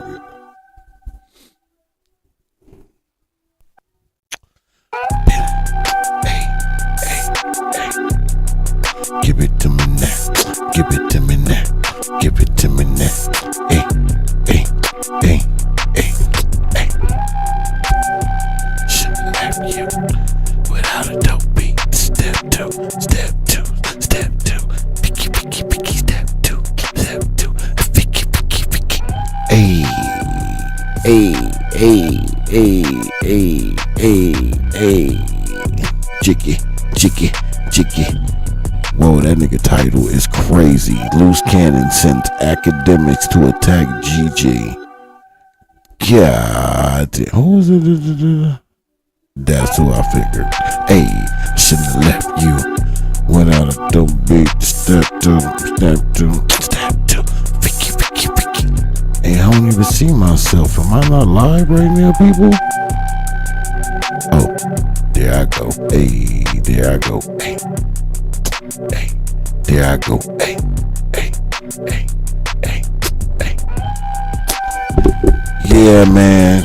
me. Give it to me now. Give it to me now. Give it to me now. Hey, hey, hey, hey, hey. Shouldn't have you without a dope beat. Step two, step two, step two. Picky, picky, picky. Step two, step two. Picky, picky, picky. Hey, hey, hey, hey, hey, hey, hey. Gigi, Gigi, Gigi. Whoa, that nigga title is crazy. Loose Cannon sent Akademiks to attack Gigi. God, who was it? That's who I figured. Hey, shouldn't have left you without a dope beat. Step two, step two, step two. Vicky, Vicky, Vicky. Hey, I don't even see myself. Am I not live right now, people? Oh, there I go. Hey, there I go. Hey. Hey, there I go. Hey, hey, hey, hey, hey. Yeah, man.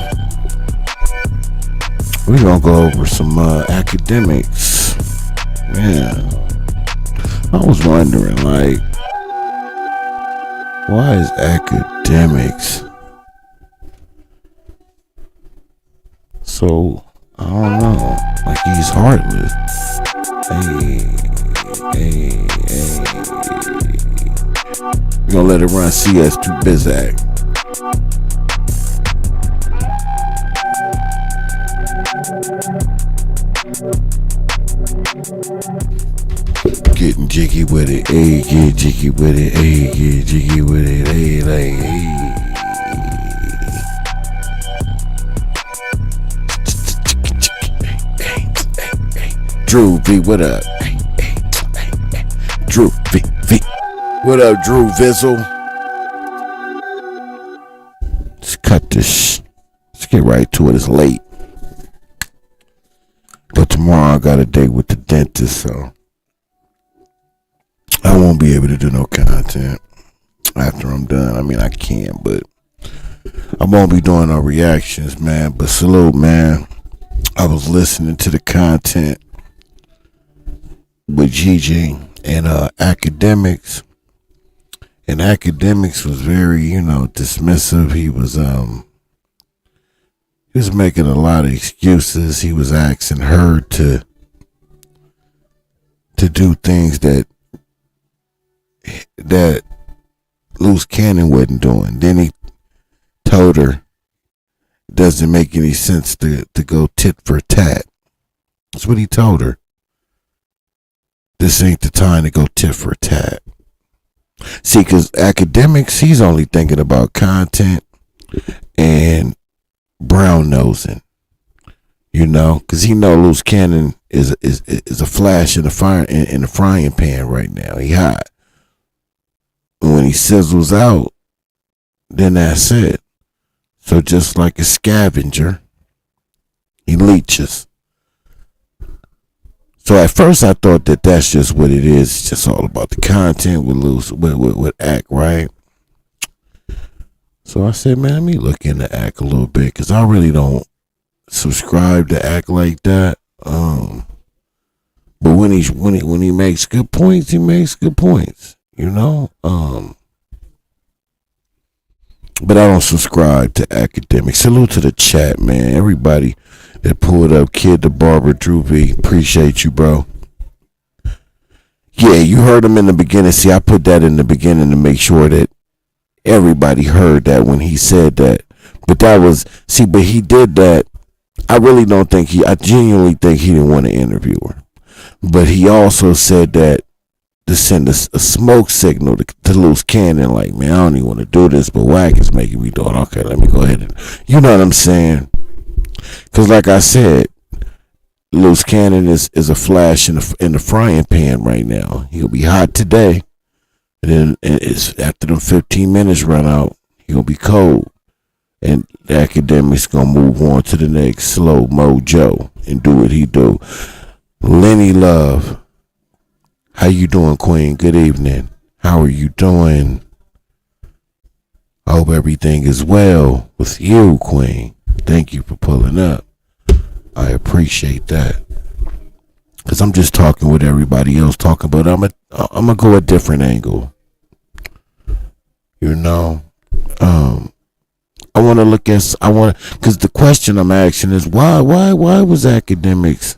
We're gonna go over some Akademiks. Man, I was wondering, like, why is Akademiks so, I don't know, like he's heartless. Hey, we're gonna let it run. CS to Bizak. Getting jiggy with it, hey, get jiggy with it, hey, get jiggy with it, hey, like, hey. Drew V, what up? Drew V. What up, Drew Vizzle? Let's cut this. Let's get right to it. It's late. But tomorrow I got a date with the dentist, so I won't be able to do no content after I'm done. I mean, I can, but I won't be doing no reactions, man. But salute, man. I was listening to the content with Gigi and Akademiks, and Akademiks was very, dismissive. He was making a lot of excuses. He was asking her to do things that Loose Cannon wasn't doing. Then he told her it doesn't make any sense to go tit for tat. That's what he told her. This ain't the time to go tit for tat. See, because Akademiks, he's only thinking about content and brown nosing, because he know Loose Cannon is a flash in the fire in the frying pan right now. He hot. And when he sizzles out, then that's it. So just like a scavenger, he leeches. So at first I thought that that's just what it is. It's just all about the content with Ak, right? So I said, man, let me look into Ak a little bit, because I really don't subscribe to Ak like that. But when he makes good points, he makes good points, But I don't subscribe to Akademiks. Salute to the chat, man. Everybody that pulled up, Kid the Barber, Drew V. Appreciate you, bro. Yeah, you heard him in the beginning. See, I put that in the beginning to make sure that everybody heard that when he said that. But but he did that. I genuinely think he didn't want to interview her. But he also said that to send a smoke signal to Loose Cannon, like, man, I don't even want to do this, but Wack is making me do it. Okay, let me go ahead and, you know what I'm saying? Because like I said, Loose Cannon is a flash in the frying pan right now. He'll be hot today, and then it's after them 15 minutes run out, he'll be cold. And the Akademiks gonna move on to the next slow mojo and do what he do. Lenny Love, how you doing, Queen? Good evening. How are you doing? I hope everything is well with you, Queen. Thank you for pulling up. I appreciate that. Because I'm just talking with everybody else talking, but I'm gonna go a different angle. You know, I want to look at, because the question I'm asking is why was Akademiks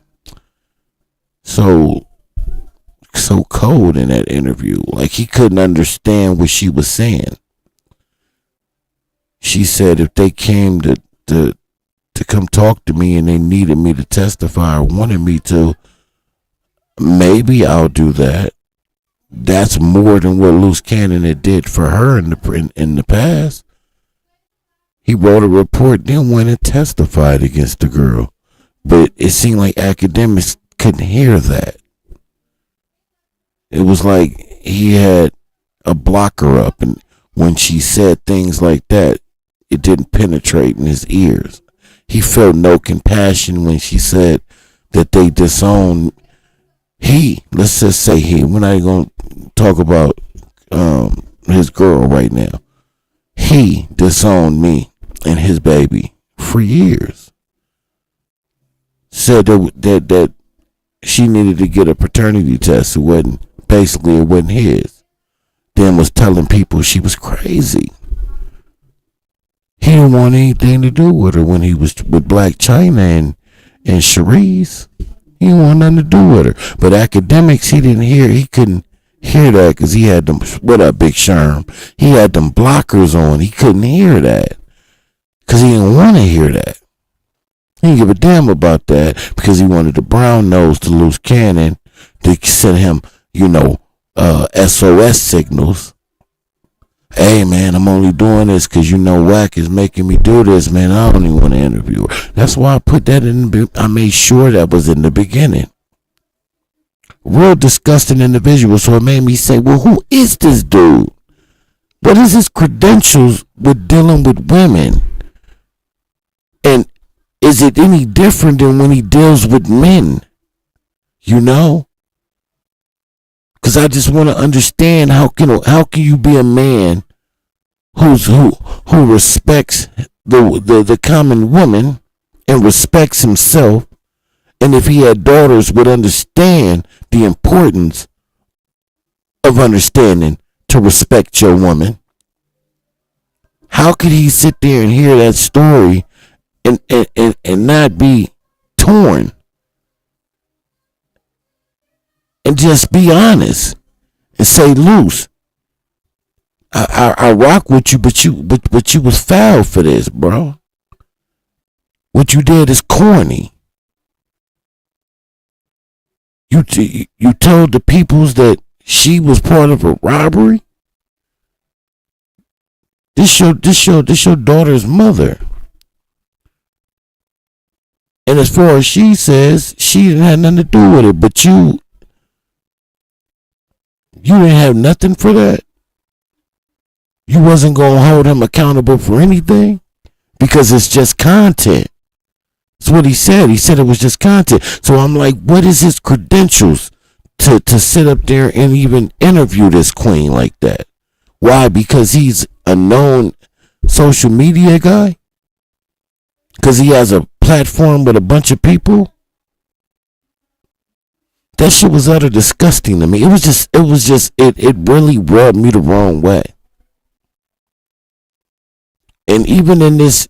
so cold in that interview? Like, he couldn't understand what she was saying. She said if they came to come talk to me and they needed me to testify or wanted me to, maybe I'll do that. That's more than what Loose Cannon had did for her in the past. He wrote a report, then went and testified against the girl. But it seemed like Akademiks couldn't hear that. It was like he had a blocker up, and when she said things like that, it didn't penetrate in his ears. He felt no compassion when she said that they disowned let's just say we're not going to talk about his girl right now. He disowned me and his baby for years. Said that she needed to get a paternity test. It wasn't his. Then was telling people she was crazy. He didn't want anything to do with her when he was with Black China and Cherise. He didn't want nothing to do with her. But Akademiks, he couldn't hear that because he had them, what up, Big Sherm? He had them blockers on. He couldn't hear that because he didn't want to hear that. He didn't give a damn about that because he wanted the brown nose to Loose Cannon to send him, SOS signals. Hey, man, I'm only doing this because Wack is making me do this, man. I don't even want to interview her. That's why I put that I made sure that was in the beginning. Real disgusting individual, so it made me say, well, who is this dude? What is his credentials with dealing with women? And is it any different than when he deals with men? Because I just want to understand how can you be a man who respects the common woman and respects himself, and if he had daughters would understand the importance of understanding to respect your woman. How could he sit there and hear that story and not be torn? And just be honest and say, Loose, I rock with you, but you was foul for this, bro. What you did is corny. You told the peoples that she was part of a robbery. This your daughter's mother. And as far as she says, she didn't have nothing to do with it, but you didn't have nothing for that. You wasn't going to hold him accountable for anything because it's just content. That's what he said. He said it was just content. So I'm like, what is his credentials to sit up there and even interview this queen like that? Why? Because he's a known social media guy? Because he has a platform with a bunch of people? That shit was utter disgusting to me. It really rubbed me the wrong way. And even in this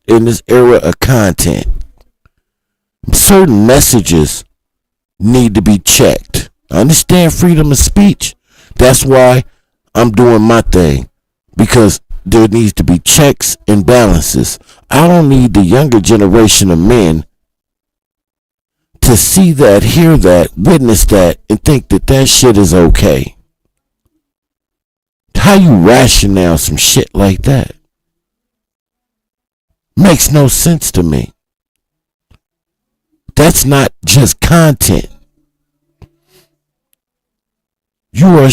era of content, certain messages need to be checked. I understand freedom of speech. That's why I'm doing my thing. Because there needs to be checks and balances. I don't need the younger generation of men to see that, hear that, witness that, and think that shit is okay. How you rationale some shit like that? Makes no sense to me. That's not just content. You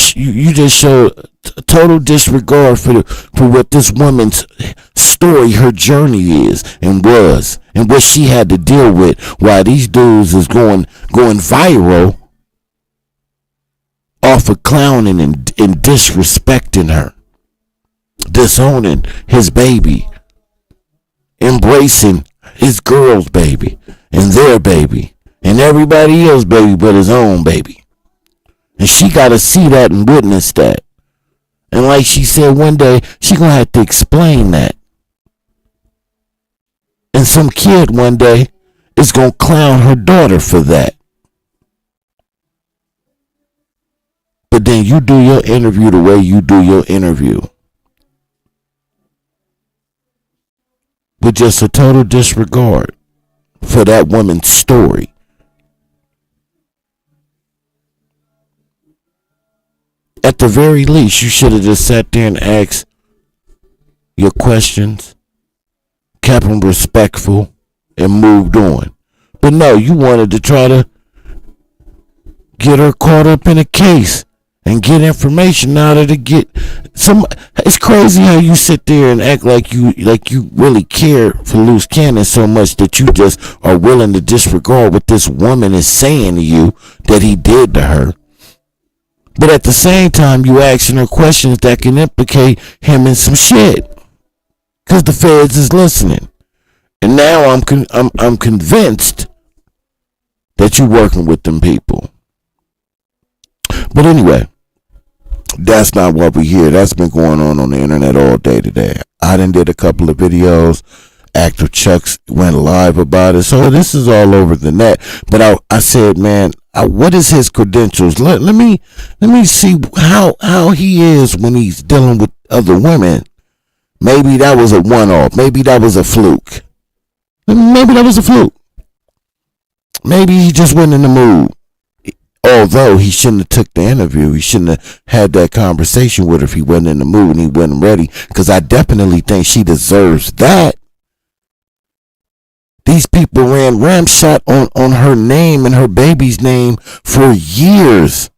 just show total disregard for what this woman's story, her journey is and was, and what she had to deal with while these dudes is going viral off of clowning and disrespecting her. disowning his baby, embracing his girl's baby and their baby and everybody else's baby but his own baby. And she got to see that and witness that. And like she said, one day she going to have to explain that. And some kid one day is going to clown her daughter for that. But then you do your interview the way you do your interview. With just a total disregard for that woman's story. At the very least, you should have just sat there and asked your questions, kept them respectful, and moved on. But no, you wanted to try to get her caught up in a case and get information out of her to get some. It's crazy how you sit there and act like you really care for loose cannon so much that you just are willing to disregard what this woman is saying to you that he did to her. But at the same time, you asking her questions that can implicate him in some shit, cause the feds is listening. And now I'm convinced that you're working with them people. But anyway, that's not what we hear. That's been going on the internet all day today. I done did a couple of videos. Actor Chucks went live about it. So this is all over the net. But I said, man, what is his credentials? Let me see how he is when he's dealing with other women. Maybe that was a one-off. Maybe that was a fluke. Maybe that was a fluke. Maybe he just went in the mood. Although he shouldn't have took the interview. He shouldn't have had that conversation with her if he wasn't in the mood and he wasn't ready. Because I definitely think she deserves that. These people ran ramshot on her name and her baby's name for years.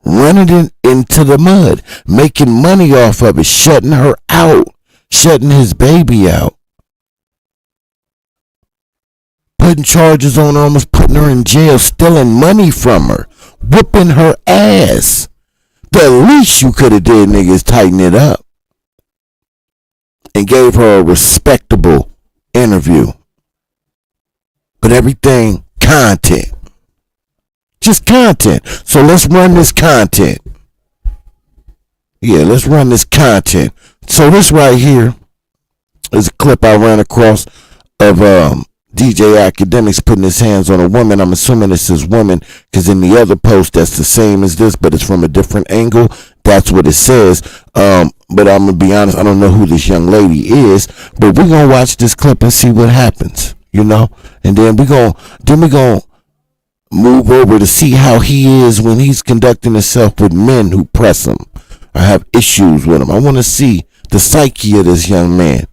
Running it into the mud. Making money off of it. Shutting her out. Shutting his baby out. Putting charges on her, almost putting her in jail, stealing money from her, whooping her ass. The least you could have did, nigga, is tighten it up. And gave her a respectable interview. But everything, content. Just content. So let's run this content. Yeah, let's run this content. So this right here is a clip I ran across of DJ Akademiks putting his hands on a woman. I'm assuming it's his woman because in the other post that's the same as this, but it's from a different angle. That's what it says. But I'm going to be honest, I don't know who this young lady is, but we're going to watch this clip and see what happens, you know? And then we're going to move over to see how he is when he's conducting himself with men who press him or have issues with him. I want to see the psyche of this young man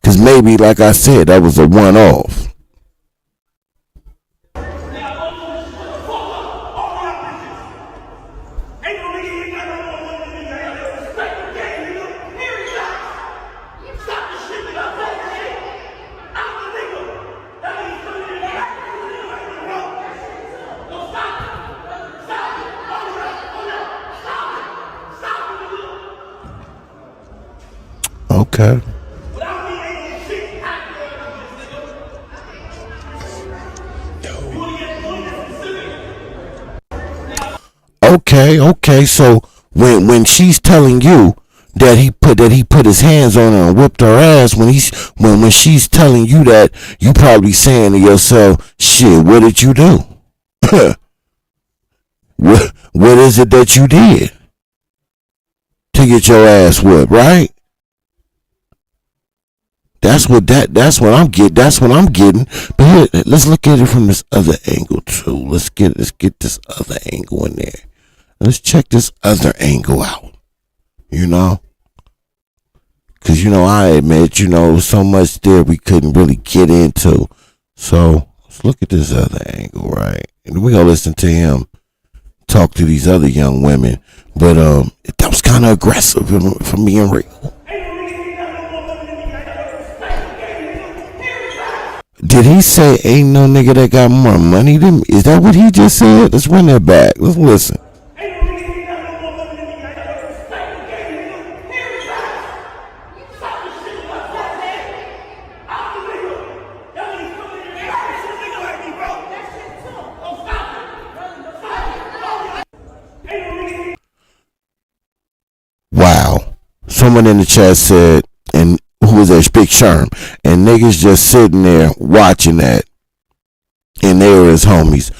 because maybe, like I said, that was a one-off. Okay. Okay. So when she's telling you that he put his hands on her and whipped her ass, when she's telling you that, you probably saying to yourself, shit, what did you do? What is it that you did to get your ass whipped, right? That's what I'm getting. But here, let's look at it from this other angle too. Let's get this other angle in there. Let's check this other angle out. You know? Cause I admit, so much there we couldn't really get into. So let's look at this other angle, right? And we're gonna listen to him talk to these other young women. But that was kind of aggressive for me and real. Did he say ain't no nigga that got more money than me? Is that what he just said? Let's run that back. Let's listen. Someone in the chat said, and who was that? Big Sherm. And niggas just sitting there watching that. And they were his homies.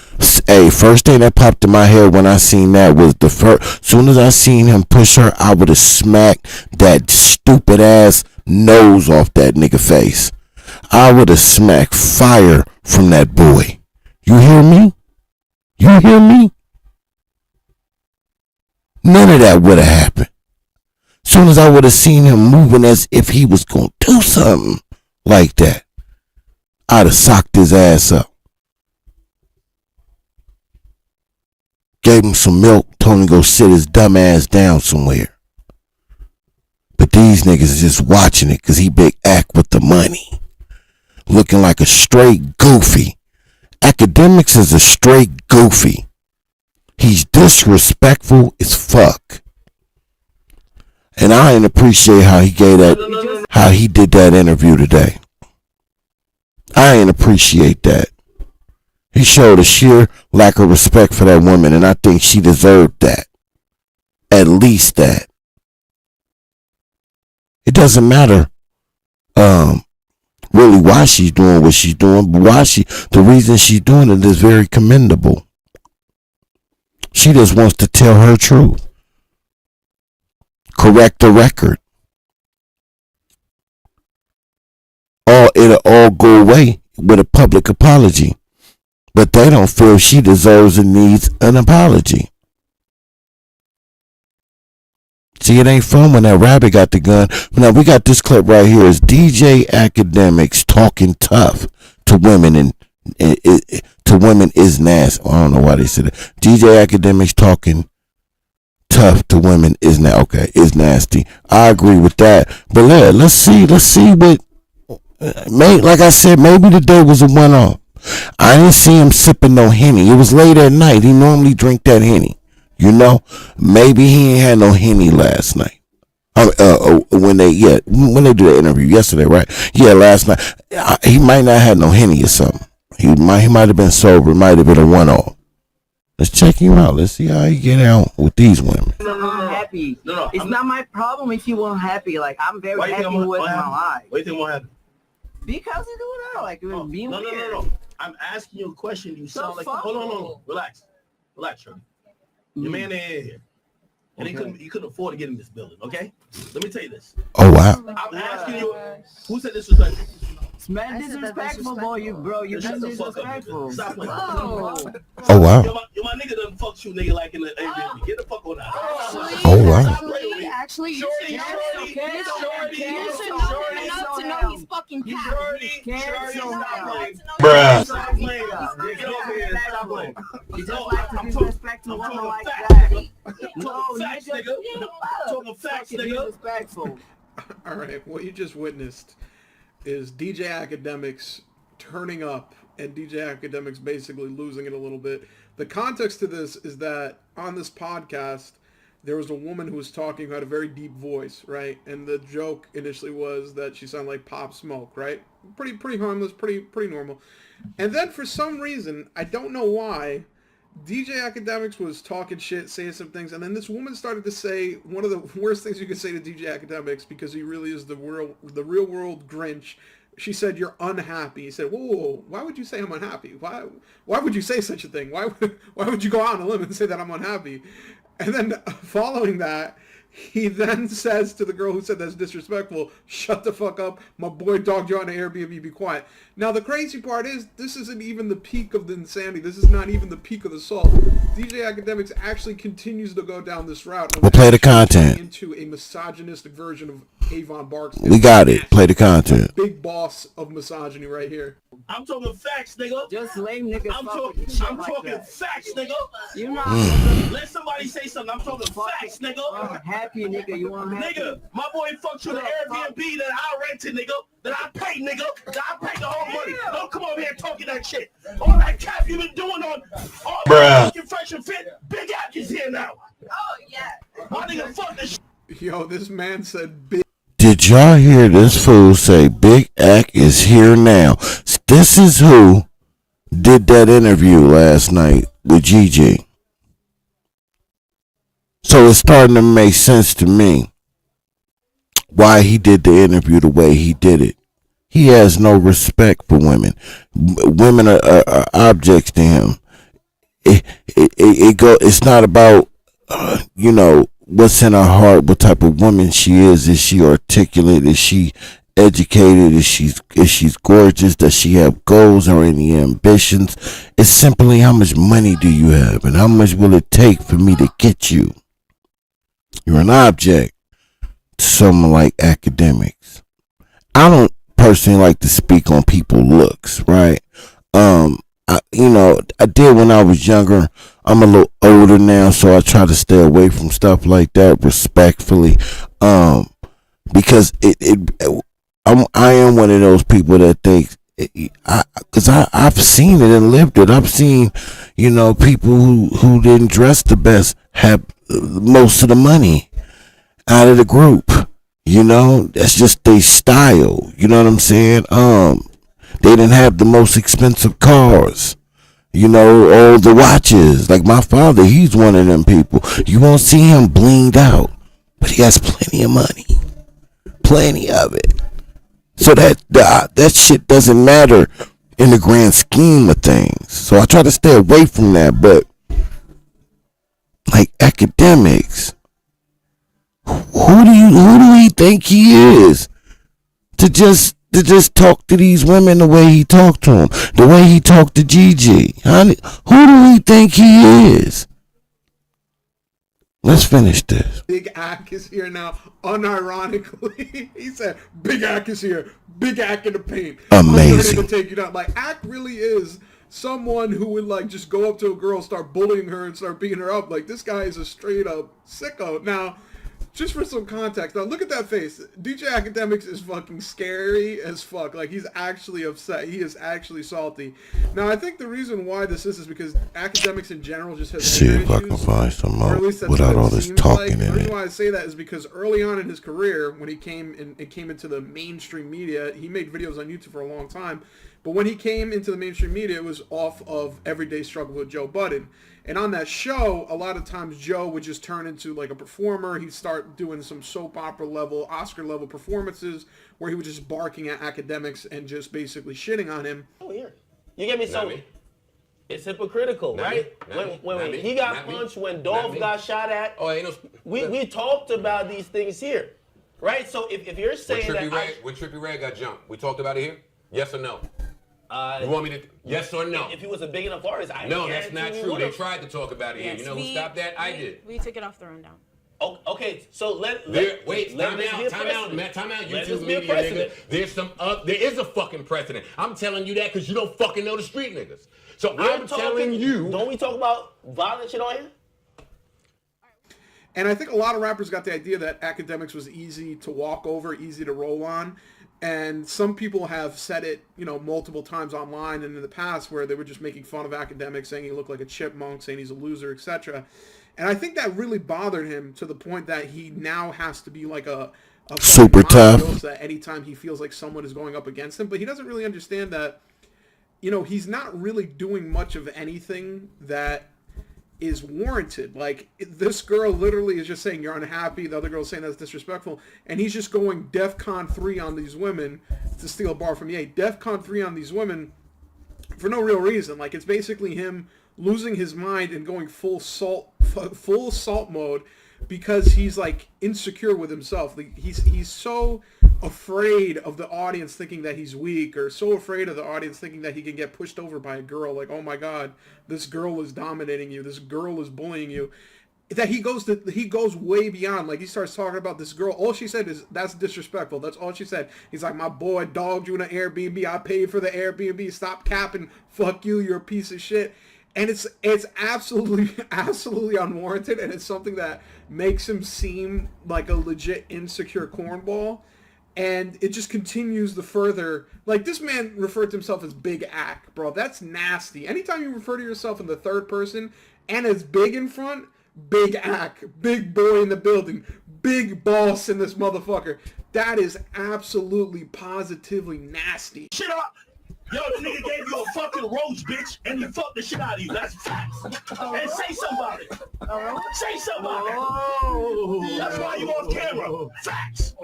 Hey, first thing that popped in my head when I seen that was the first. Soon as I seen him push her, I would have smacked that stupid ass nose off that nigga face. I would have smacked fire from that boy. You hear me? You hear me? None of that would have happened. Soon as I would have seen him moving as if he was going to do something like that, I'd have socked his ass up. Gave him some milk, told him to go sit his dumb ass down somewhere. But these niggas is just watching it because he big act with the money. Looking like a straight goofy. Akademiks is a straight goofy. He's disrespectful as fuck. And I didn't appreciate how he gave that, how he did that interview today. I didn't appreciate that. He showed a sheer lack of respect for that woman, and I think she deserved that. At least that. It doesn't matter really why she's doing what she's doing, but the reason she's doing it is very commendable. She just wants to tell her truth. Correct the record. It'll all go away with a public apology. But they don't feel she deserves and needs an apology. See, it ain't fun when that rabbit got the gun. Now, we got this clip right here. It's DJ Akademiks talking tough to women, and to women is nasty. I don't know why they said it. DJ Akademiks talking tough to women is is nasty. I agree with that. But let's see what, like I said, maybe today was a one-off. I didn't see him sipping no Henny. It was late at night. He normally drink that Henny. You know, maybe he ain't had no Henny last night. When they do the interview yesterday, right? Yeah, last night. He might not have no Henny or something. He might have been sober. It might have been a one-off. Let's check him out. Let's see how he get out with these women. I'm happy. It's not my problem if you weren't happy. Like, I'm very happy with my life. Why do you think won't happen? Because you do that. Like, it was being weird. No. I'm asking you a question. You sound like... Hold on. Relax, Shirley. Your man ain't here. And he couldn't afford to get in this building, okay? Let me tell you this. Oh, wow. I'm asking you, who said disrespectful? It's man disrespectful, boy. You're disrespectful. Stop playing. Oh, wow. You're my nigga done fucked you, nigga, like in the Airbnb. Get the fuck on out. Oh, wow. Actually, you should know enough to know he's fucking Shorty. Bruh. Stop playing. Get over here. Stop playing. You just like to disrespect a woman like that. No, facts, nigga. Talking facts, nigga. Disrespectful. All right, what you just witnessed is DJ Akademiks turning up and DJ Akademiks basically losing it a little bit. The context to this is that on this podcast, there was a woman who was talking who had a very deep voice, right? And the joke initially was that she sounded like Pop Smoke, right? Pretty harmless, pretty normal. And then for some reason, I don't know why, DJ Akademiks was talking shit, saying some things, and then this woman started to say one of the worst things you could say to DJ Akademiks, because he really is the real world Grinch. She said, "You're unhappy." He said, "Whoa, why would you say I'm unhappy? Why would you say such a thing? Why would you go out on a limb and say that I'm unhappy?" And then following that, he then says to the girl who said that's disrespectful, "Shut the fuck up. My boy dogged you on the Airbnb. Be quiet." Now, the crazy part is, this isn't even the peak of the insanity. This is not even the peak of the salt. DJ Akademiks actually continues to go down this route. We'll play the content. Into a misogynistic version of Avon Barks. We got it. Play the content. Big boss of misogyny right here. I'm talking facts, nigga. Just lame niggas. I'm talking facts, nigga. You know, Let somebody say something. I'm talking facts, nigga. Happy nigga, you want happy? Nigga, my boy fucked you the Airbnb that I rented, nigga. That I paid, nigga. That I paid the whole money. Don't come over here talking that shit. All that cap you been doing on all that fucking fresh and fit. Big Act is here now. Oh, yeah. My nigga, fuck this shit. Yo, this man said big. Did y'all hear this fool say Big Act is here now? This is who did that interview last night with Gigi. So it's starting to make sense to me. why he did the interview the way he did it. He has no respect for women. Women are objects to him. It's not about what's in her heart, what type of woman she is. Is she articulate? Is she educated? Is she's gorgeous? Does she have goals or any ambitions? It's simply how much money do you have and how much will it take for me to get you. You're an object to someone like Akademiks. I don't personally like to speak on people's looks, right? I did when I was younger. I'm a little older now, so I try to stay away from stuff like that respectfully. Because I am one of those people that thinks, because I've seen it and lived it. I've seen, people who didn't dress the best have most of the money out of the group. That's just their style. You know what I'm saying? They didn't have the most expensive cars. All the watches. Like my father, he's one of them people. You won't see him blinged out, but he has plenty of money. Plenty of it. So that shit doesn't matter in the grand scheme of things. So I try to stay away from that. But like Akademiks, who do he think he is to just talk to these women the way he talked to them, the way he talked to Gigi? Who do he think he is? Let's finish this. Big Ak is here now, unironically. He said, Big Ak is here. Big Ak in the paint. Amazing. I'm ready to take you down. Like, Ak really is someone who would, like, just go up to a girl, start bullying her, and start beating her up. Like, this guy is a straight-up sicko. Now, just for some context, now look at that face. DJ Akademiks is fucking scary as fuck. Like, he's actually upset. He is actually salty. Now, I think the reason why this is because Akademiks in general just has see if I can find some out without all this talking in it. The reason why I say that is because early on in his career, when he came into the mainstream media, he made videos on YouTube for a long time. But when he came into the mainstream media, it was off of Everyday Struggle with Joe Budden. And on that show, a lot of times Joe would just turn into like a performer. He'd start doing some soap opera level, Oscar level performances where he was just barking at Akademiks and just basically shitting on him. Oh, here. You get me? So it's hypocritical, right? When he got punched, when Dolph got shot at, we talked about these things here, right? So if you're saying when Trippie Redd got jumped, we talked about it here? Yes or no? You want me to? Yes or no? If he was a big enough artist, no, that's not true. They tried to talk about it here. You know who stopped that? I did. We took it off the rundown. Oh, okay, so let time out, YouTube media nigga. There is a fucking precedent. I'm telling you that because you don't fucking know the street niggas. So I'm telling you. Don't we talk about violent shit on here? And I think a lot of rappers got the idea that Akademiks was easy to walk over, easy to roll on. And some people have said it, multiple times online and in the past where they were just making fun of Akademiks, saying he looked like a chipmunk, saying he's a loser, etc. And I think that really bothered him to the point that he now has to be like a super tough anytime he feels like someone is going up against him. But he doesn't really understand that, he's not really doing much of anything that is warranted. Like, this girl literally is just saying you're unhappy, the other girl's saying that's disrespectful, and he's just going DEFCON 3 on these women, to steal a bar from Ye, DEFCON 3 on these women for no real reason. Like, it's basically him losing his mind and going full salt mode because he's like insecure with himself. Like, he's so afraid of the audience thinking that he's weak, or so afraid of the audience thinking that he can get pushed over by a girl. Like, oh my God, this girl is dominating you. This girl is bullying you. That he goes way beyond. Like, he starts talking about this girl. All she said is, that's disrespectful. That's all she said. He's like, my boy dogged you in an Airbnb. I paid for the Airbnb. Stop capping. Fuck you. You're a piece of shit. And it's absolutely unwarranted, and it's something that makes him seem like a legit insecure cornball. And it just continues the further, like, this man referred to himself as Big Ak, bro. That's nasty. Anytime you refer to yourself in the third person and as big in front, Big Ak, big boy in the building, big boss in this motherfucker. That is absolutely, positively nasty. Shit up. Yo, the nigga gave you a fucking roach, bitch, and he fucked the shit out of you. That's facts. And say something about it. Say something about it. That's why you on camera. Facts.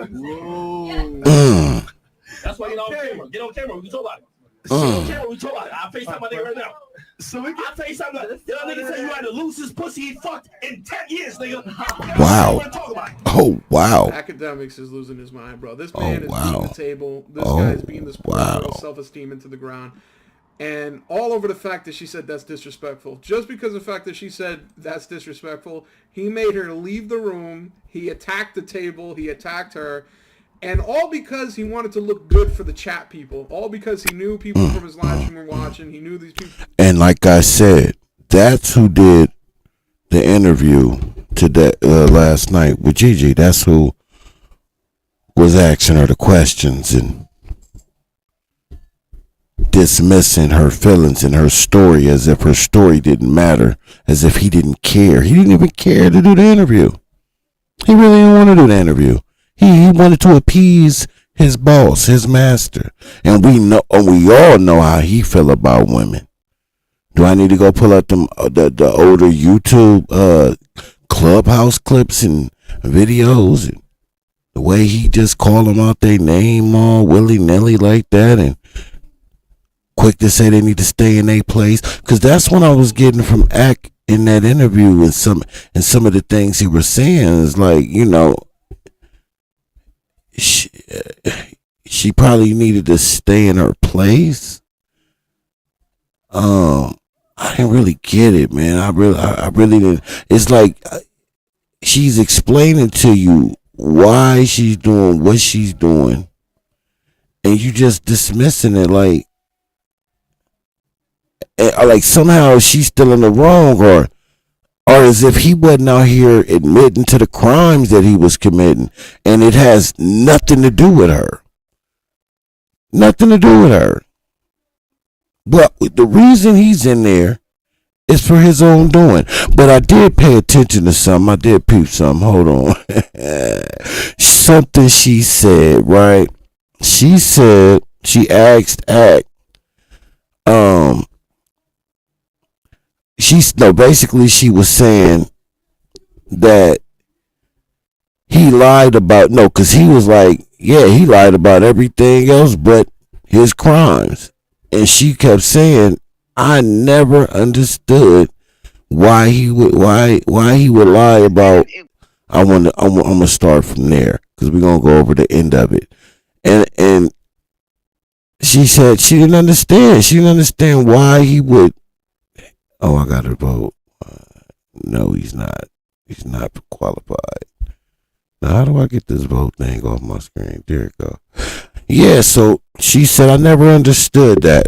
That's why you're on camera. Get on camera. We can talk about it. Get on camera. We talk about it. I'll FaceTime my nigga right now. So I'll FaceTime my nigga. Nigga say you had the loosest pussy he fucked in 10 years, nigga. Wow. Oh, wow. Akademiks is losing his mind, bro. This man is beating the table. This guy is beating this poor girl's self-esteem into the ground. And all over the fact that she said that's disrespectful. Just because of the fact that she said that's disrespectful, he made her leave the room. He attacked the table. He attacked her. And all because he wanted to look good for the chat people. All because he knew people from his live stream were watching. He knew these people. And like I said, that's who did the interview today, last night with Gigi. That's who was asking her the questions and dismissing her feelings and her story as if her story didn't matter, as if he didn't care. He didn't even care to do the interview. He really didn't want to do the interview. He wanted to appease his boss, his master. And we all know how he feel about women. Do I need to go pull up the older YouTube Clubhouse clips and videos? And the way he just call them out their name all willy-nilly like that and quick to say they need to stay in their place. Because that's what I was getting from Ak in that interview and some of the things he was saying is like, you know, she probably needed to stay in her place. I didn't really get it, man. I really didn't. It's like she's explaining to you why she's doing what she's doing, and you just dismissing it like somehow she's still in the wrong, or as if he wasn't out here admitting to the crimes that he was committing, and it has nothing to do with her. Nothing to do with her. But the reason he's in there is for his own doing. But I did pay attention to something. I did peep something. Hold on. Something she said, right? She said, she asked Ak, basically she was saying that he lied about, because he was like, yeah, he lied about everything else but his crimes. And she kept saying, I never understood why he would lie about. I'm gonna start from there because we're gonna go over the end of it. And she said she didn't understand. She didn't understand why he would. Oh, I got to vote. No, he's not. He's not qualified. Now, how do I get this vote thing off my screen? There it go. Yeah, so she said, I never understood that.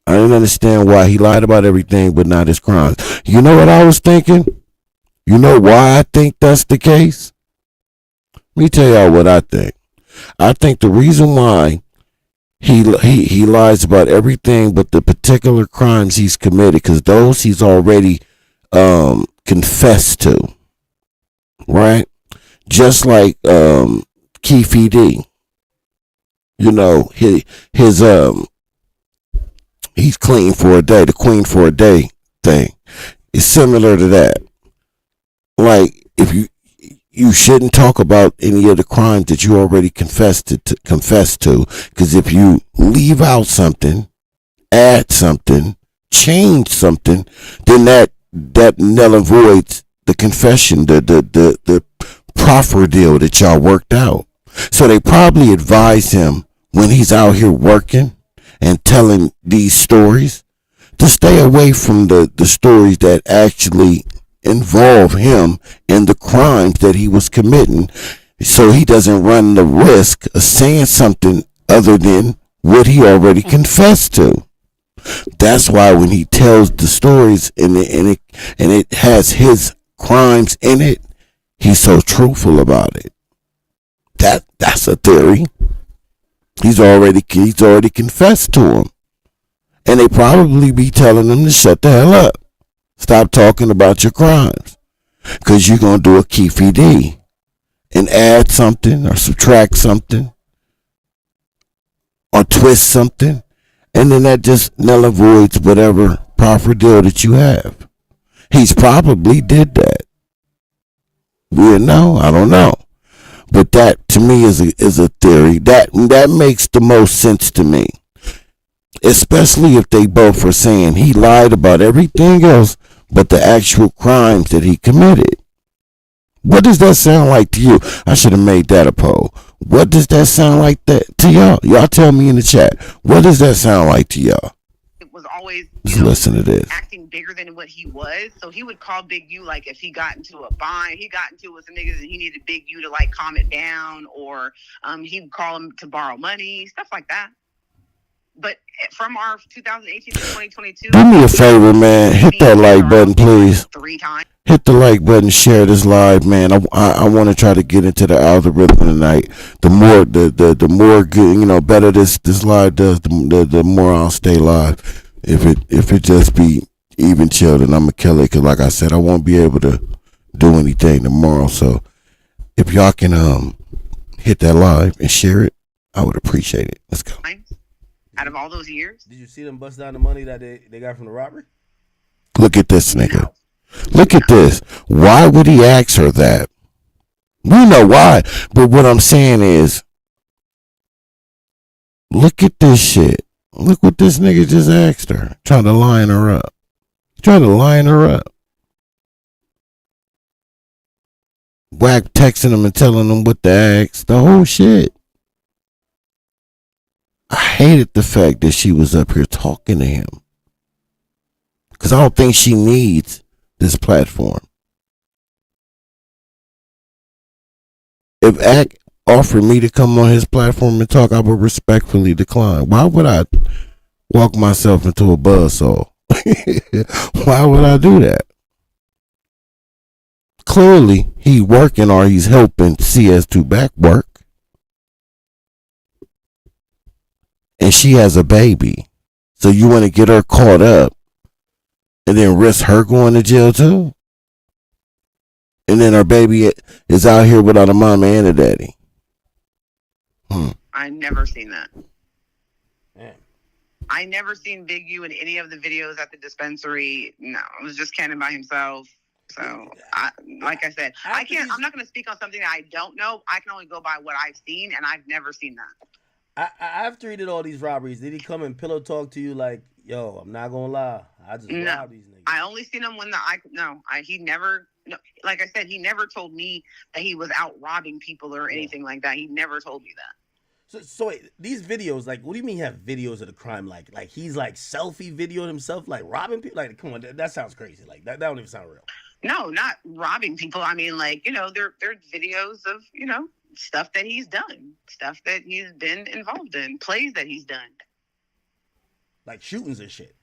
I didn't understand why he lied about everything but not his crimes. You know what I was thinking? You know why I think that's the case? Let me tell y'all what I think. I think the reason why he lies about everything but the particular crimes he's committed, because those he's already confessed to, right? Just like Keefe D. You know, his he's clean for a day, the queen for a day thing. It's similar to that. Like, if you shouldn't talk about any of the crimes that you already confessed to, because if you leave out something, add something, change something, then that null and voids the confession, the proffer deal that y'all worked out. So they probably advise him when he's out here working and telling these stories to stay away from the stories that actually involve him in the crimes that he was committing, so he doesn't run the risk of saying something other than what he already confessed to. That's why when he tells the stories and it has his crimes in it, he's so truthful about it. That's a theory. He's already confessed to him, and they probably be telling him to shut the hell up. Stop talking about your crimes, because you're going to do a Keefe D and add something or subtract something or twist something. And then that just null and voids whatever proffer deal that you have. He's probably did that. We know, I don't know. But that to me is a theory. That makes the most sense to me. Especially if they both are saying he lied about everything else but the actual crimes that he committed. What does that sound like to you? I should have made that a poll. What does that sound like that to y'all? Y'all tell me in the chat. What does that sound like to y'all? It was always listen to this. Acting bigger than what he was. So he would call Big U like if he got into a bind, he got into it with some niggas and he needed Big U to like calm it down, or he would call him to borrow money, stuff like that. But from our 2018 to 2022, do me a favor, man. Hit that like button, please. 3 times. Hit the like button, share this live, man. I want to try to get into the algorithm tonight. The more good, better this live does, the more I'll stay live. If it just be even chill, then I'm gonna kill it. Cause like I said, I won't be able to do anything tomorrow. So if y'all can hit that live and share it, I would appreciate it. Let's go. Out of all those years, did you see them bust down the money that they got from the robbery? Look at this nigga. Look at this. Why would he ask her that? We know why. But what I'm saying is, look at this shit. Look what this nigga just asked her. Trying to line her up. Whack texting him and telling him what to ask. The whole shit. I hated the fact that she was up here talking to him. Because I don't think she needs this platform. If Ack offered me to come on his platform and talk, I would respectfully decline. Why would I walk myself into a buzzsaw? Why would I do that? Clearly, he's working or he's helping CS2 back work. And she has a baby. So you want to get her caught up and then risk her going to jail too? And then her baby is out here without a mama and a daddy. I never seen that. Man. I never seen Big U in any of the videos at the dispensary. No, it was just Cannon by himself. So, like I said, I'm not going to speak on something that I don't know. I can only go by what I've seen, and I've never seen that. After he did all these robberies, did he come and pillow talk to you like, yo, I'm not gonna lie, I just robbed these niggas? I only seen him when he never, like I said, he never told me that he was out robbing people or anything like that. He never told me that. So wait, these videos, like, what do you mean you have videos of the crime? Like he's like selfie videoing himself, like robbing people? Like, come on, that sounds crazy. Like that don't even sound real. No, not robbing people. I mean, like, they're videos of, stuff that he's done, stuff that he's been involved in, plays that he's done. Like shootings and shit.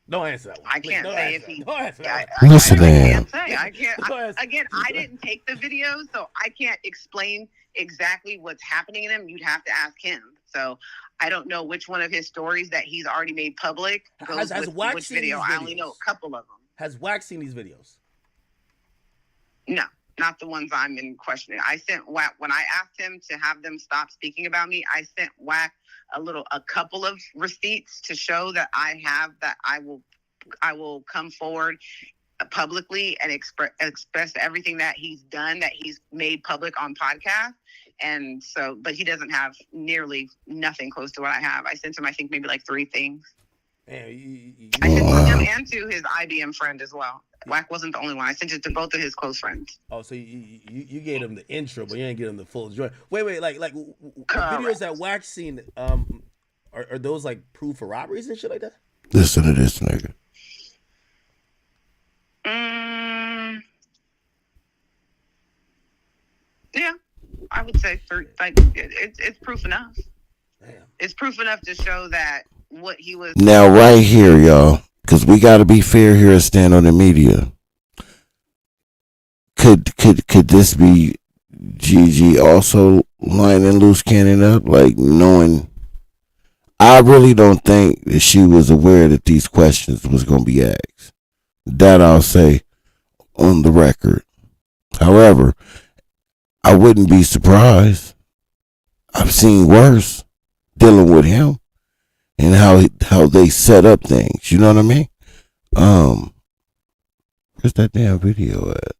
Don't answer that one. I can't say if he. Don't answer that. Listen, I can't. Again, I didn't take the video, so I can't explain exactly what's happening in him. You'd have to ask him. So I don't know which one of his stories that he's already made public goes with which video. I only know a couple of them. Has Wax seen these videos? No, not the ones I'm in questioning. I sent Wack, when I asked him to have them stop speaking about me, I sent Wack a couple of receipts to show that I will come forward publicly and express everything that he's done, that he's made public on podcast. And so, but he doesn't have nearly nothing close to what I have. I sent him, I think, maybe like 3 things. Man, I sent it to him and to his IBM friend as well. Wack wasn't the only one. I sent it to both of his close friends. Oh, so you gave him the intro, but you didn't give him the full joint. Wait, like videos that Wack seen, are those like proof for robberies and shit like that? Listen to this nigga. Yeah, I would say it's proof enough. Damn. It's proof enough to show that what he was. Now, right here, y'all, because we got to be fair here and stand on the media. Could this be Gigi also lining loose cannon up, like knowing? I really don't think that she was aware that these questions was going to be asked. That I'll say on the record. However, I wouldn't be surprised I've seen worse dealing with him and how they set up things. You know what I mean? Where's that damn video at?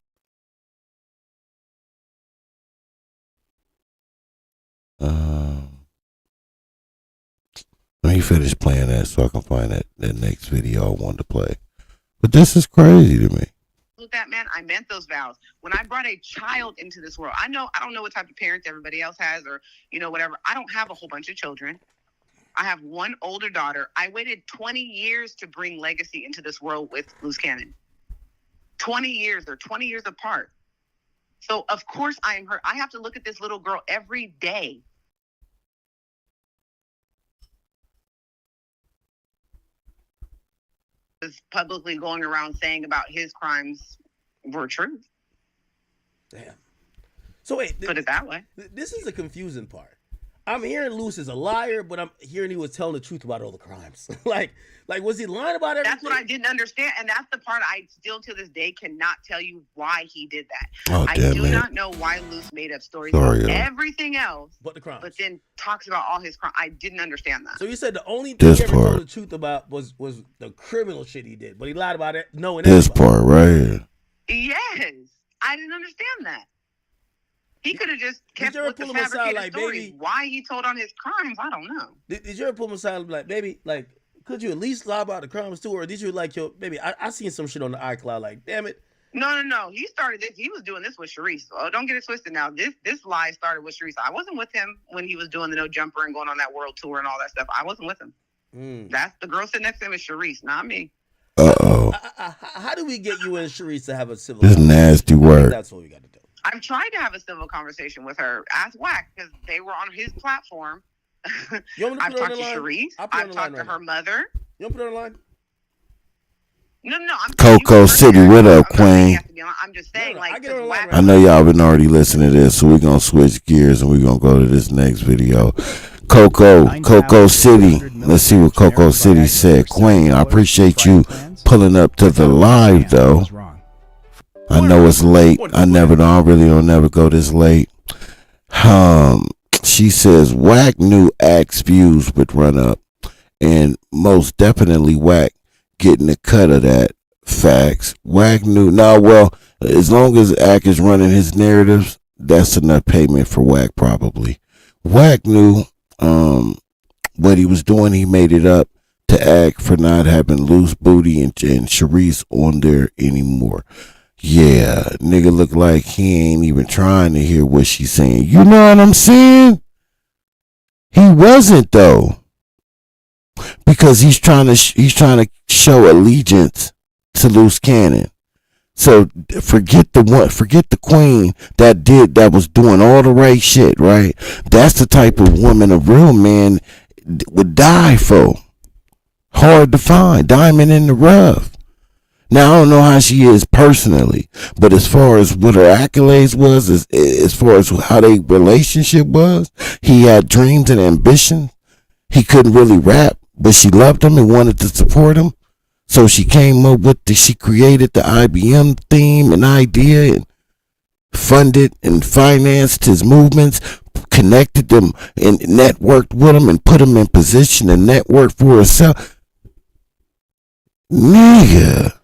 Let me finish playing that so I can find that next video I wanted to play. But this is crazy to me. With that man, I meant those vows. When I brought a child into this world, I don't know what type of parents everybody else has, or whatever. I don't have a whole bunch of children. I have one older daughter. I waited 20 years to bring Legacy into this world with Loose Cannon. 20 years. They're 20 years apart. So of course I am hurt. I have to look at this little girl every day. Was publicly going around saying about his crimes were true. Damn. So wait, put it that way. This is the confusing part. I'm hearing Luce is a liar, but I'm hearing he was telling the truth about all the crimes. like was he lying about everything? That's what I didn't understand, and that's the part I still to this day cannot tell you why he did that. Oh, I do not know why Luce made up stories about everything else, but the crimes. But then talks about all his crimes. I didn't understand that. So you said the only thing he ever told the truth about was the criminal shit he did, but he lied about it. Knowing this part right here. Yes, I didn't understand that. He could have just kept with the fabricated stories. Baby, why he told on his crimes, I don't know. Did you ever pull him aside and be like, baby, like, could you at least lie about the crimes too? Or did you like, yo, baby, I seen some shit on the iCloud, like, damn it. No. He started this. He was doing this with Sharice. Oh, don't get it twisted now. This lie started with Sharice. I wasn't with him when he was doing the No Jumper and going on that world tour and all that stuff. I wasn't with him. That's the girl sitting next to him is Sharice, not me. Uh-oh. How do we get you and Sharice to have a civil This nasty word. That's what we got to do. I've tried to have a civil conversation with her. Ask Wack, because they were on his platform. I've talked to Sharice. I've talked to her mother. You want to put her on the line? No. Coco City, what up, Queen? I'm just saying, I know y'all been already listening to this, so we're going to switch gears and we're going to go to this next video. Coco City. Let's see what Coco City said. Queen, I appreciate you pulling up to the live, though. I know it's late. I really don't never go this late. She says Wack knew Axe views would run up, and most definitely Wack getting a cut of that. Facts. Wack knew. Now, well, as long as Axe is running his narratives, that's enough payment for Wack probably. Wack knew what he was doing. He made it up to Axe for not having Loose Booty and Sharice on there anymore. Yeah, nigga look like he ain't even trying to hear what she's saying. You know what I'm saying? He wasn't though, because he's trying to show allegiance to Loose Cannon. So forget the queen that was doing all the right shit, right? That's the type of woman a real man would die for. Hard to find, diamond in the rough. Now, I don't know how she is personally, but as far as what her accolades was, as far as how their relationship was, he had dreams and ambition. He couldn't really rap, but she loved him and wanted to support him. So she came up with she created the IBM theme and idea and funded and financed his movements, connected them and networked with him and put him in position to network for herself. Nigga.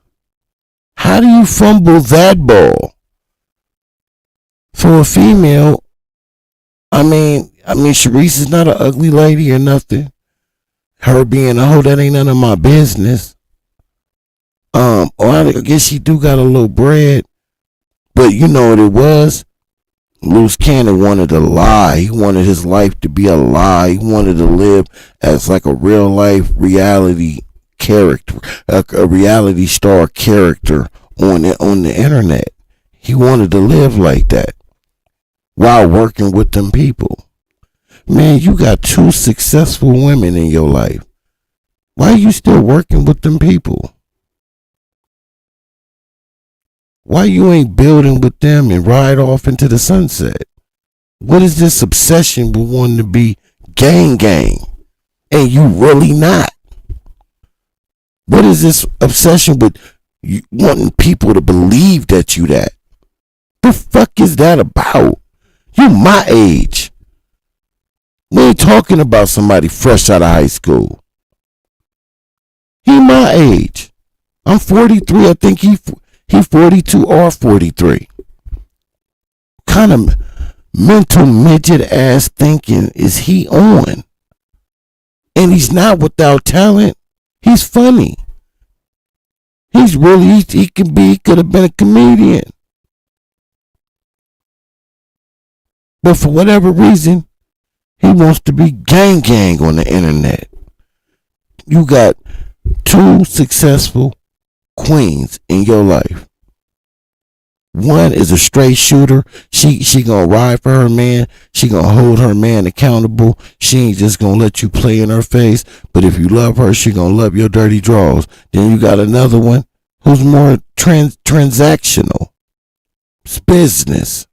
How do you fumble that ball? For a female, I mean, Sharice is not an ugly lady or nothing. Her being a hoe, that ain't none of my business. Or I guess she do got a little bread. But you know what it was? Loose Cannon wanted to lie. He wanted his life to be a lie. He wanted to live as like a real life reality character, a reality star character on the internet. He wanted to live like that while working with them people. Man, you got 2 successful women in your life. Why are you still working with them people? Why you ain't building with them and ride off into the sunset? What is this obsession with wanting to be gang? And you really not? What is this obsession with you wanting people to believe that you that? The fuck is that about? You my age. We ain't talking about somebody fresh out of high school. He my age. I'm 43. I think he 42 or 43. Kind of mental midget ass thinking is he on? And he's not without talent. He's funny. He's really, he could have been a comedian. But for whatever reason, he wants to be gang on the internet. You got 2 successful queens in your life. One is a straight shooter. She gonna ride for her man. She gonna hold her man accountable. She ain't just gonna let you play in her face. But if you love her, she gonna love your dirty draws. Then you got another one who's more transactional. It's business.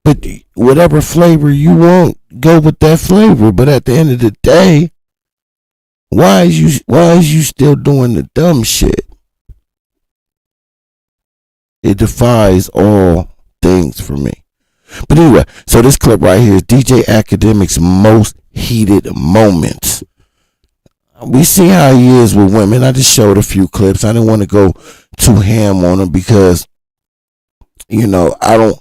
But whatever flavor you want, go with that flavor. But at the end of the day, why is you still doing the dumb shit? It defies all things for me. But anyway, so this clip right here is DJ Akademiks' most heated moments. We see how he is with women. I just showed a few clips. I didn't want to go too ham on him because, you know, I don't,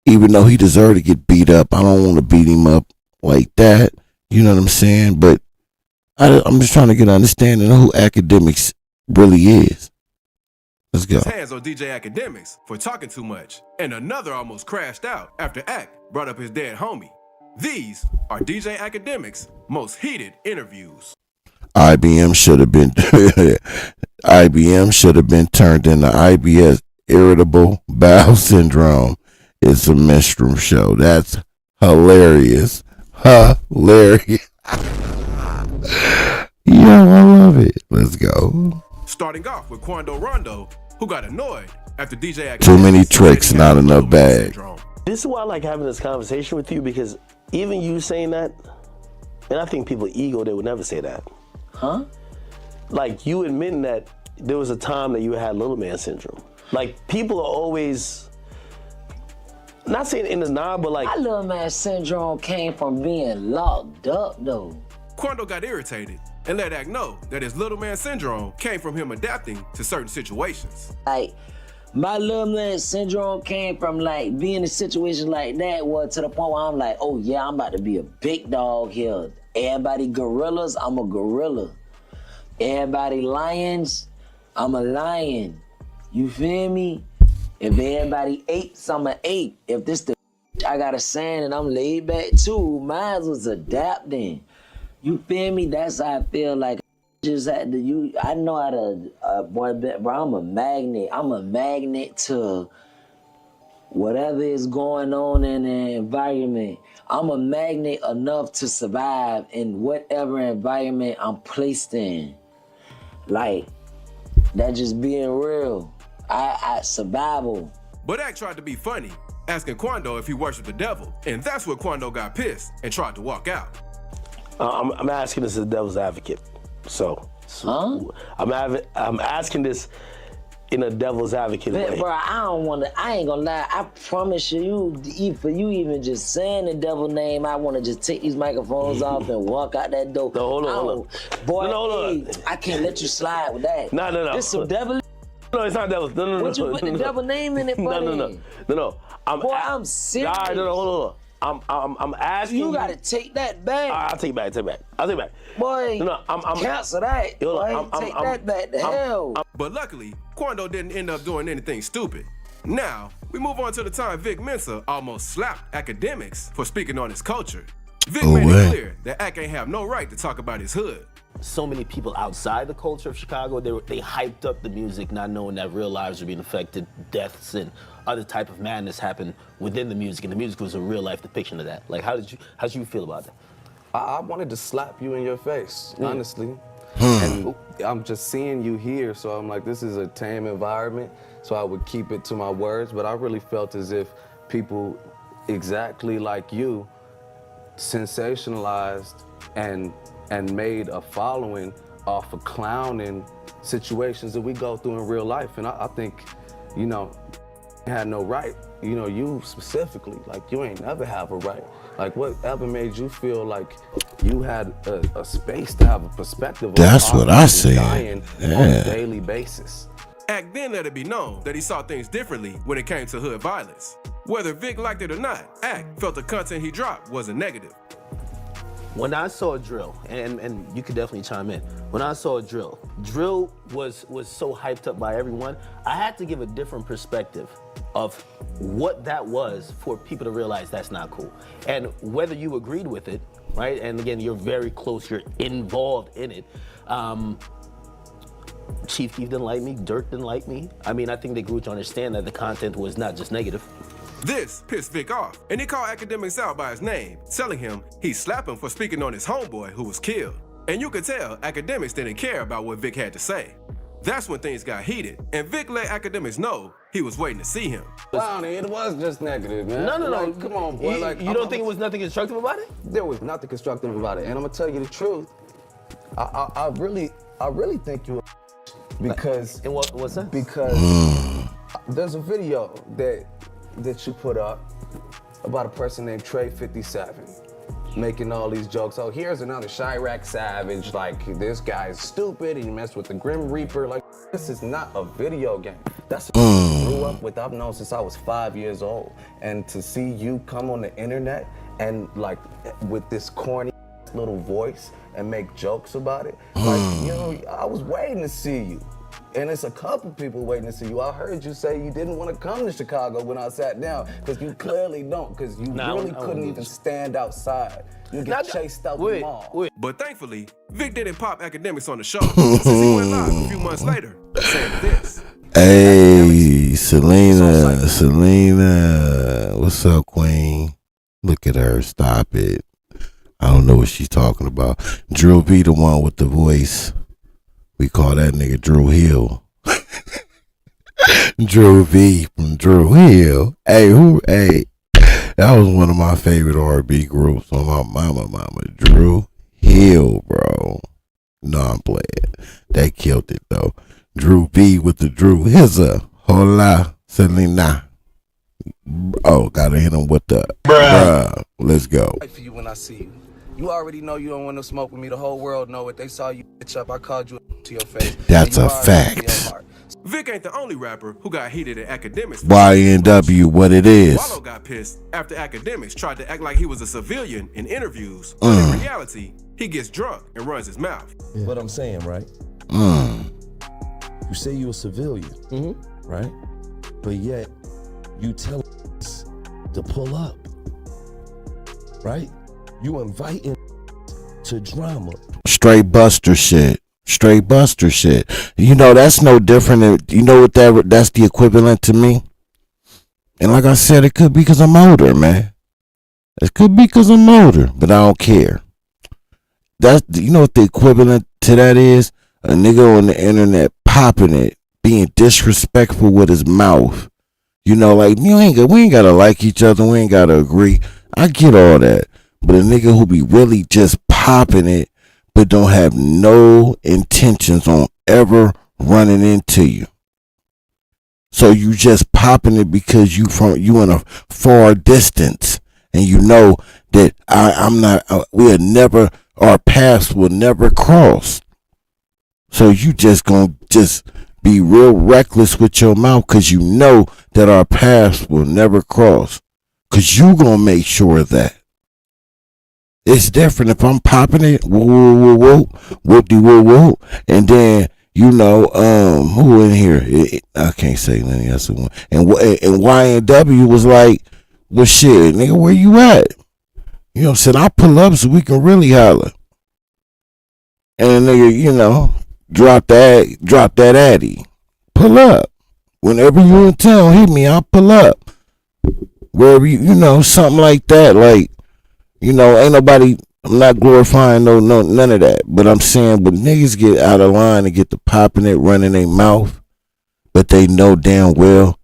even though he deserved to get beat up, I don't want to beat him up like that. You know what I'm saying? But I'm just trying to get an understanding of who Akademiks really is. Let's go. Hands on DJ Akademiks for talking too much, and another almost crashed out after Ak brought up his dead homie. These are DJ Akademiks' most heated interviews. IBM should have been turned into IBS, irritable bowel syndrome. It's a menstrual show. That's hilarious. Hilarious. Yo, I love it. Let's go. Starting off with Quando Rondo, who got annoyed after DJ Akademiks. Too many tricks, not enough bag. This is why I like having this conversation with you, because even you saying that, and I think people ego, they would never say that. Huh? Like you admitting that there was a time that you had little man syndrome. Like people are always, not saying in denial, but like. My little man syndrome came from being locked up though. Quando got irritated and let Ak know that his little man syndrome came from him adapting to certain situations. Like, my little man syndrome came from like being in situations like that, to the point where I'm like, oh yeah, I'm about to be a big dog here. Everybody gorillas, I'm a gorilla. Everybody lions, I'm a lion. You feel me? If everybody apes, I'm an ape. If this the I got a saying and I'm laid back too, mine was adapting. You feel me? That's how I feel like. Just had to I know how to, boy, bro, I'm a magnet. I'm a magnet to whatever is going on in the environment. I'm a magnet enough to survive in whatever environment I'm placed in. Like, that just being real. I survival. But Ak tried to be funny, asking Quando if he worshiped the devil, and that's where Quando got pissed and tried to walk out. I'm asking this as a devil's advocate. So I'm asking this in a devil's advocate way. Bro, I ain't gonna lie, I promise you, for you even just saying the devil name, I wanna just take these microphones off and walk out that door. No, hold on. Boy, No. I can't let you slide with that. No. This some devil. No, it's not devil. No. What you put the devil name in it for? No. I'm serious. All right, no, hold on. I'm asking you. Gotta take that back. I'll take it back. I'll take it back. Boy, I'm cancel that. Boy, take that back to hell. But luckily, Quando didn't end up doing anything stupid. Now, we move on to the time Vic Mensa almost slapped Akademiks for speaking on his culture. Vic made it clear that Ak ain't have no right to talk about his hood. So many people outside the culture of Chicago, they hyped up the music, not knowing that real lives were being affected, deaths and other type of madness happened within the music, and the music was a real life depiction of that. Like, how did you feel about that? I wanted to slap you in your face, honestly. And I'm just seeing you here, so I'm like, this is a tame environment, so I would keep it to my words, but I really felt as if people exactly like you sensationalized and made a following off of clowning situations that we go through in real life. And I think, you know, had no right you know, you specifically, like, you ain't never have a right. Like, whatever made you feel like you had a space to have a perspective? That's what I said. Dying on a daily basis. Act then let it be known that he saw things differently when it came to hood violence. Whether Vic liked it or not, Act felt the content he dropped wasn't negative. When I saw Drill, and you could definitely chime in, when I saw Drill was so hyped up by everyone, I had to give a different perspective of what that was for people to realize that's not cool. And whether you agreed with it, right? And again, you're very close, you're involved in it. Chief Keef didn't like me, Dirk didn't like me. I mean, I think they grew to understand that the content was not just negative. This pissed Vic off, and he called Akademiks out by his name, telling him he'd slap him for speaking on his homeboy who was killed. And you could tell Akademiks didn't care about what Vic had to say. That's when things got heated, and Vic let Akademiks know he was waiting to see him. It was just negative, man. No. Like, come on, boy. You don't think it was nothing constructive about it? There was nothing constructive about it, and I'm gonna tell you the truth. I really think you. Because and what's that? Because there's a video that you put up about a person named Trey 57 making all these jokes. Oh, here's another Chirac Savage. Like, this guy's stupid. He messed with the Grim Reaper. Like, this is not a video game. That's what I grew up with. I've known since I was 5 years old. And to see you come on the internet and like with this corny little voice and make jokes about it, like, you know, I was waiting to see you. And it's a couple people waiting to see you. I heard you say you didn't want to come to Chicago when I sat down, because you clearly don't, because you really couldn't even stand outside. You get chased out the mall. But thankfully, Vic didn't pop Akademiks on the show, since he went live a few months later, saying this. Hey, Selena, what's up, Queen? Look at her, stop it. I don't know what she's talking about. Drew be the one with the voice. We call that nigga Drew Hill. Drew V from Drew Hill. Hey, that was one of my favorite R&B groups on my mama. Drew Hill, bro. No, I'm playing. They killed it, though. Drew V with the Drew. Here's a hola, Selena. Oh, gotta hit him with the bruh. Let's go. For you when I see you. You already know you don't want to smoke with me. The whole world know it. They saw you bitch up. I called you to your face. That's a fact. Vic ain't the only rapper who got heated at Akademiks. YNW, what it is. Wallow got pissed after Akademiks tried to act like he was a civilian in interviews. But in reality, he gets drunk and runs his mouth. Yeah. What I'm saying, right? You say you're a civilian, right? But yet, you tell us to pull up, right? You inviting to drama. Straight buster shit. You know, that's no different. You know what that's the equivalent to me? And like I said, it could be because I'm older, man. It could be because I'm older, but I don't care. You know what the equivalent to that is? A nigga on the internet popping it, being disrespectful with his mouth. You know, like, we ain't gotta like each other. We ain't gotta agree. I get all that. But a nigga who be really just popping it, but don't have no intentions on ever running into you. So you just popping it because you in a far distance, and you know that I'm not. Our paths will never cross. So you just gonna be real reckless with your mouth, because you know that our paths will never cross. Because you gonna make sure of that. It's different if I'm popping it, whoop-de-whoop, and then, you know, who in here? I can't say nothing else. And YNW was like, well, shit, nigga, where you at? You know, said I pull up so we can really holler. And nigga, you know, drop that addy. Pull up. Whenever you in town, hit me, I'll pull up. Wherever you know, something like that, like. You know, ain't nobody, I'm not glorifying no none of that. But I'm saying, when niggas get out of line and get to popping it, running their mouth, but they know damn well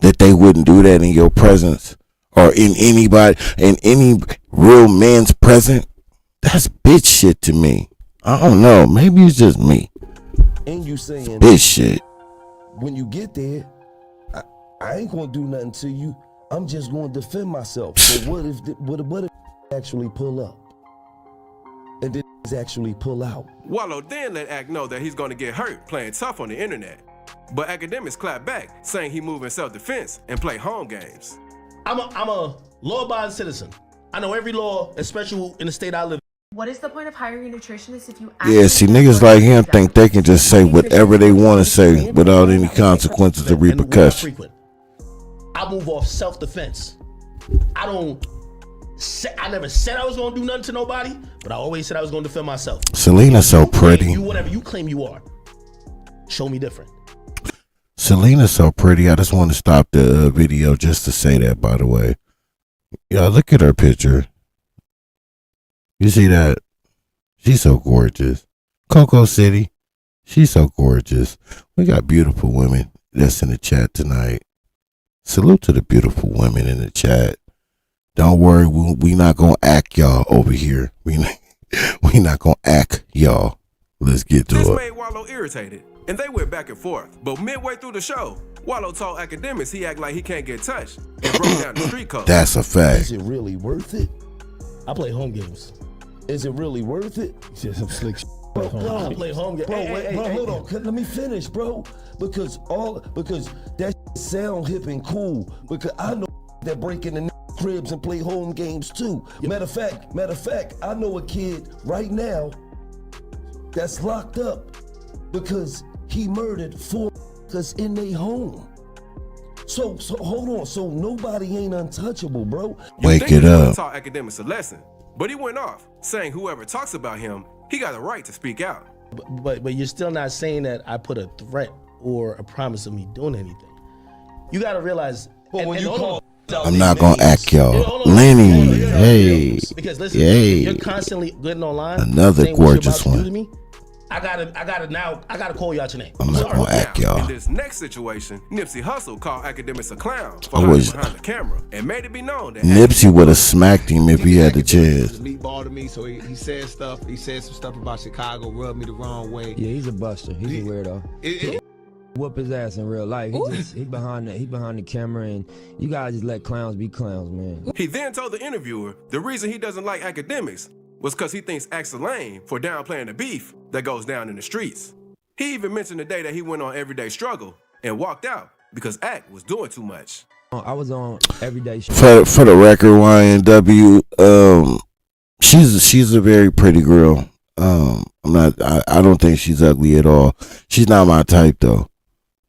that they wouldn't do that in your presence or in any real man's presence, that's bitch shit to me. I don't know. Maybe it's just me. And you saying bitch shit. When you get there, I ain't gonna do nothing to you. I'm just going to defend myself. But what if actually pull up? And then actually pull out? Wallow then let Act know that he's going to get hurt playing tough on the internet. But Akademiks clapped back, saying he move in self-defense and play home games. I'm a law-abiding citizen. I know every law, especially in the state I live in. What is the point of hiring a nutritionist if you Yeah, see, niggas like him think they can just say whatever they want to say without any consequences or repercussions. I move off self-defense. I never said I was gonna do nothing to nobody, but I always said I was gonna defend myself. Selena's so pretty. You whatever you claim you are, show me different. Selena's so pretty. I just want to stop the video just to say that, by the way. Yeah, look at her picture. You see that? She's so gorgeous. Coco City. She's so gorgeous. We got beautiful women that's in the chat tonight. Salute to the beautiful women in the chat. Don't worry, we not gonna act y'all over here. We not gonna act y'all. Let's get to it. This made Wallow irritated, and they went back and forth. But midway through the show, Wallow told Akademiks he act like he can't get touched and broke down the street code. That's a fact. Is it really worth it? I play home games. Is it really worth it? Just some slick shit. Bro, I play home games. Bro, hold on. Let me finish, bro. Because that sound hip and cool. Because I know that break in the cribs and play home games too. Yep. Matter of fact, I know a kid right now that's locked up because he murdered 4 niggas in their home. So hold on. So nobody ain't untouchable, bro. Wake it up. Taught Akademiks a lesson, but he went off saying whoever talks about him, he got a right to speak out. But you're still not saying that I put a threat or a promise of me doing anything. You got to realize. But when you call. I'm not gonna act y'all. Lenny, hey, because listen, hey, you're constantly getting online. Another gorgeous one. I gotta call you out your name. I'm not gonna act y'all. In this next situation, Nipsey Hussle called Akademiks a clown for hiding behind the camera and made it be known that Nipsey would have smacked him if he had the chance. Meatball to me, so he said stuff. He said some stuff about Chicago, rubbed me the wrong way. Yeah, he's a buster. He's a weirdo. Whoop his ass in real life. He behind the camera, and you gotta just let clowns be clowns, man. He then told the interviewer the reason he doesn't like Akademiks was because he thinks Act's lame for downplaying the beef that goes down in the streets. He even mentioned the day that he went on Everyday Struggle and walked out because Act was doing too much. I was on Everyday Struggle. For the record, YNW, she's a very pretty girl. I don't think she's ugly at all. She's not my type though.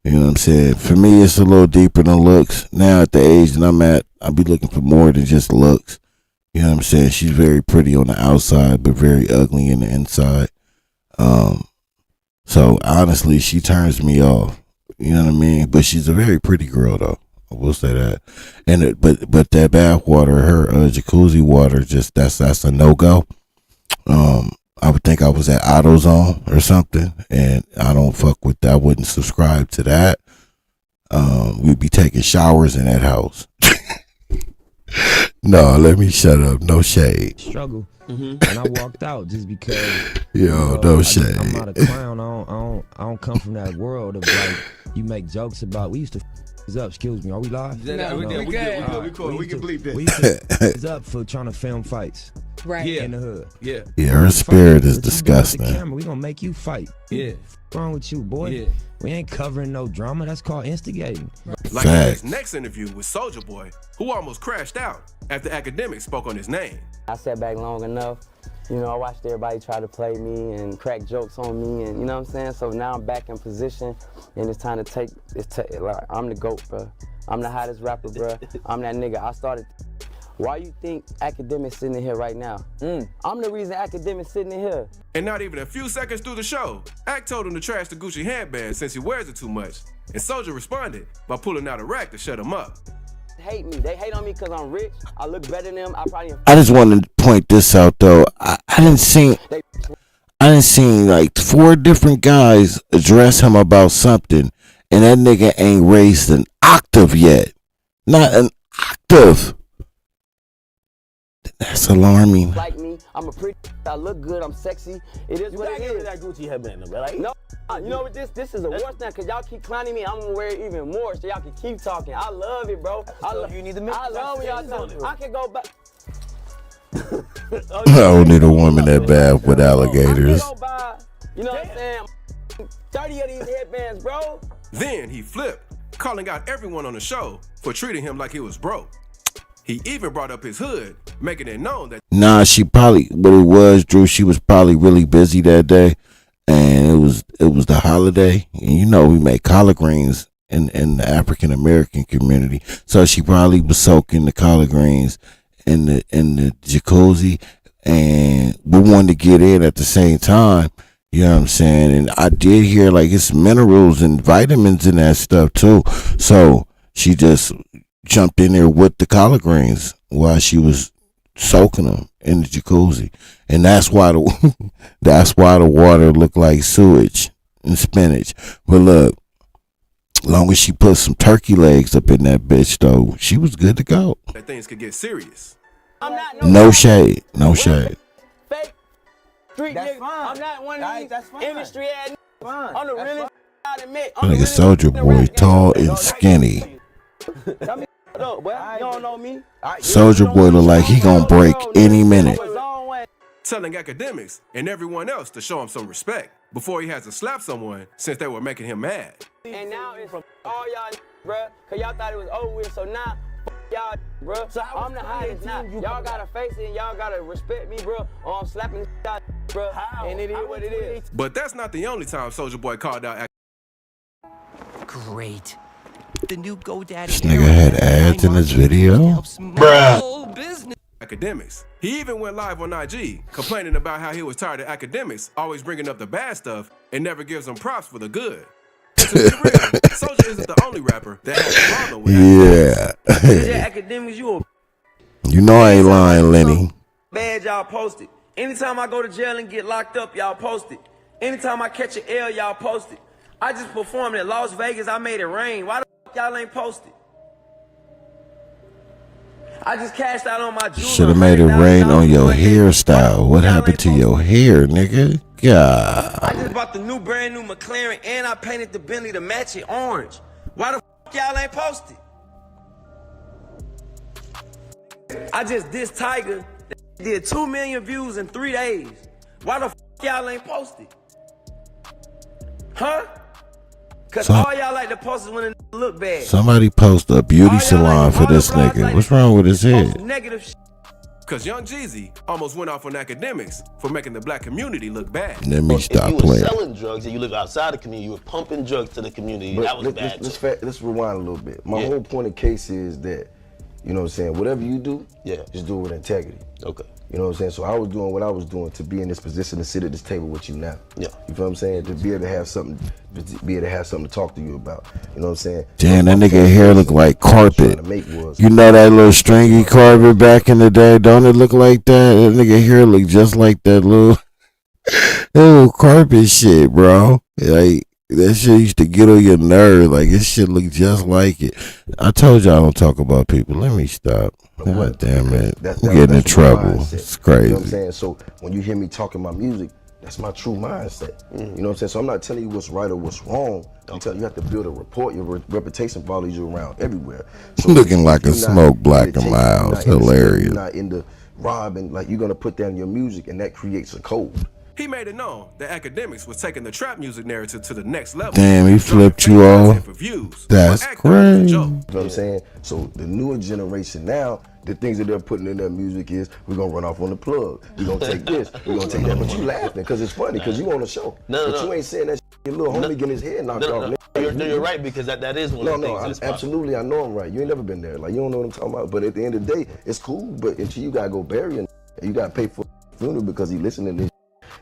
You know what I'm saying? For me, it's a little deeper than looks. Now at the age that I'm at, I'll be looking for more than just looks. You know what I'm saying? She's very pretty on the outside, but very ugly in the inside. So honestly, she turns me off. You know what I mean? But she's a very pretty girl, though. I will say that. And but that bath water, her jacuzzi water, just that's a no go. I would think I was at AutoZone or something, and I don't fuck with that. I wouldn't subscribe to that. We'd be taking showers in that house. No, let me shut up. No shade. Struggle. And I walked out just because. No shade. I'm not a clown. I don't come from that world of like you make jokes about. We used to up. Excuse me. Are we live? No, we good. We can bleep this. We used to up for trying to film fights. Right. In the hood. Yeah, her spirit is disgusting. We gonna make you fight. Yeah. What's wrong with you, boy? Yeah. We ain't covering no drama. That's called instigating. Like in his next interview with Soulja Boy, who almost crashed out after Akademiks spoke on his name. I sat back long enough. You know, I watched everybody try to play me and crack jokes on me, and you know what I'm saying? So now I'm back in position, and it's time to like, I'm the GOAT, bro. I'm the hottest rapper, bro. I'm that nigga. I started. Why you think Akademiks sitting in here right now? I'm the reason Akademiks sitting in here. And not even a few seconds through the show, Act told him to trash the Gucci handband since he wears it too much. And Soulja responded by pulling out a rack to shut him up. Hate me. They hate on me because I'm rich. I look better than them. I just want to point this out though. I didn't see like 4 different guys address him about something, and that nigga ain't raised an octave yet. Not an octave. That's alarming. Like me, I'm a pretty. I look good. I'm sexy. It is what it is. That Gucci headband, bro. Like, no, you know what this is a worse now, cause y'all keep clowning me. I'm gonna wear it even more, so y'all can keep talking. I love it, bro. I love you. Need to make. I love when y'all talk. I can go back. I don't need a woman that bad with alligators. You know what I'm saying? 30 of these headbands, bro. Then he flipped, calling out everyone on the show for treating him like he was broke. He even brought up his hood, making it known that Nah, she probably what it was, Drew. She was probably really busy that day, and it was the holiday, and you know we make collard greens in the African American community, so she probably was soaking the collard greens in the jacuzzi, and we wanted to get in at the same time. You know what I'm saying? And I did hear like it's minerals and vitamins in that stuff too. So she just jumped in there with the collard greens while she was soaking them in the jacuzzi, and that's why the water looked like sewage and spinach. But look, long as she put some turkey legs up in that bitch, though, she was good to go. that things could get serious. I'm not No shade, no shade. Fake street That's nigga. fine. I'm not one of these industry ass niggas. I'm the realest I admit. That nigga Soldier Boy, tall and skinny. Look, boy, you don't know me. Soldier Boy look like he gonna break any minute. Telling Akademiks and everyone else to show him some respect before he has to slap someone since they were making him mad. And now it's from all y'all, bruh, cause y'all thought it was over with. So now, y'all, bruh, so I'm the hottest now. Y'all gotta face it and y'all gotta respect me, bruh, or I'm slapping y'all, bruh. And it is what it is. But that's not the only time Soldier Boy called out Great. The new GoDaddy. This nigga had ads in his video? Bruh. Akademiks. He even went live on IG, complaining about how he was tired of Akademiks always bringing up the bad stuff and never gives them props for the good. And to be real, Soldier isn't the only rapper that has a problem with Yeah. DJ Akademiks, You know I ain't lying, Lenny. bad, y'all post it. Anytime I go to jail and get locked up, y'all post it. Anytime I catch an L, y'all post it. I just performed in Las Vegas, I made it rain. Why the fuck y'all ain't posted? I just cashed out on my jewelry. Should have made it rain on your hairstyle. What happened to your hair, nigga? God. I just bought the new brand new McLaren and I painted the Bentley to match it orange. Why the fuck y'all ain't posted? I just dissed Tiger. Did 2 million views in 3 days. Why the fuck y'all ain't posted? Huh? Cause all y'all like to post is when it look bad. Somebody post a beauty salon for this nigga. What's wrong with his head? Negative shit. Cause Young Jeezy almost went off on Akademiks for making the black community look bad. Let me stop If you were playing. selling drugs and you live outside the community, you were pumping drugs to the community. But that was bad. let's rewind a little bit. My whole point of case is that, you know what I'm saying, whatever you do, just do it with integrity. Okay. You know what I'm saying? So I was doing what I was doing to be in this position to sit at this table with you now. Yeah. You feel what I'm saying? To be able to have something, to talk to you about. You know what I'm saying? Damn, that nigga hair look like carpet. You know that little stringy carpet back in the day? Don't it look like that? That nigga hair look just like that little carpet shit, bro. Like, that shit used to get on your nerve. Like, this shit look just like it. I told you I don't talk about people. Let me stop. God damn it. I'm getting in trouble. It's crazy. You know what I'm saying? So when you hear me talking my music, that's my true mindset. You know what I'm saying? So I'm not telling you what's right or what's wrong. I'm telling you have to build a rapport. Your reputation follows you around everywhere. So looking like a smoke black and loud. It's hilarious. You're not into robbing. Like, you're going to put down your music, and that creates a code. He made it known that Akademiks was taking the trap music narrative to the next level. Damn, he flipped you off. That's crazy. You know what I'm saying? So the newer generation now, the things that they're putting in their music is, we're going to run off on the plug. We're going to take this. We're going to take that. But you laughing because it's funny, because you on the show. But you ain't saying that shit. Your little homie getting his head knocked off. You're right, because that is one of the things. Absolutely, I know I'm right. You ain't never been there. Like, you don't know what I'm talking about. But at the end of the day, it's cool. But until you got to go bury him, you got to pay for a funeral because he listening to this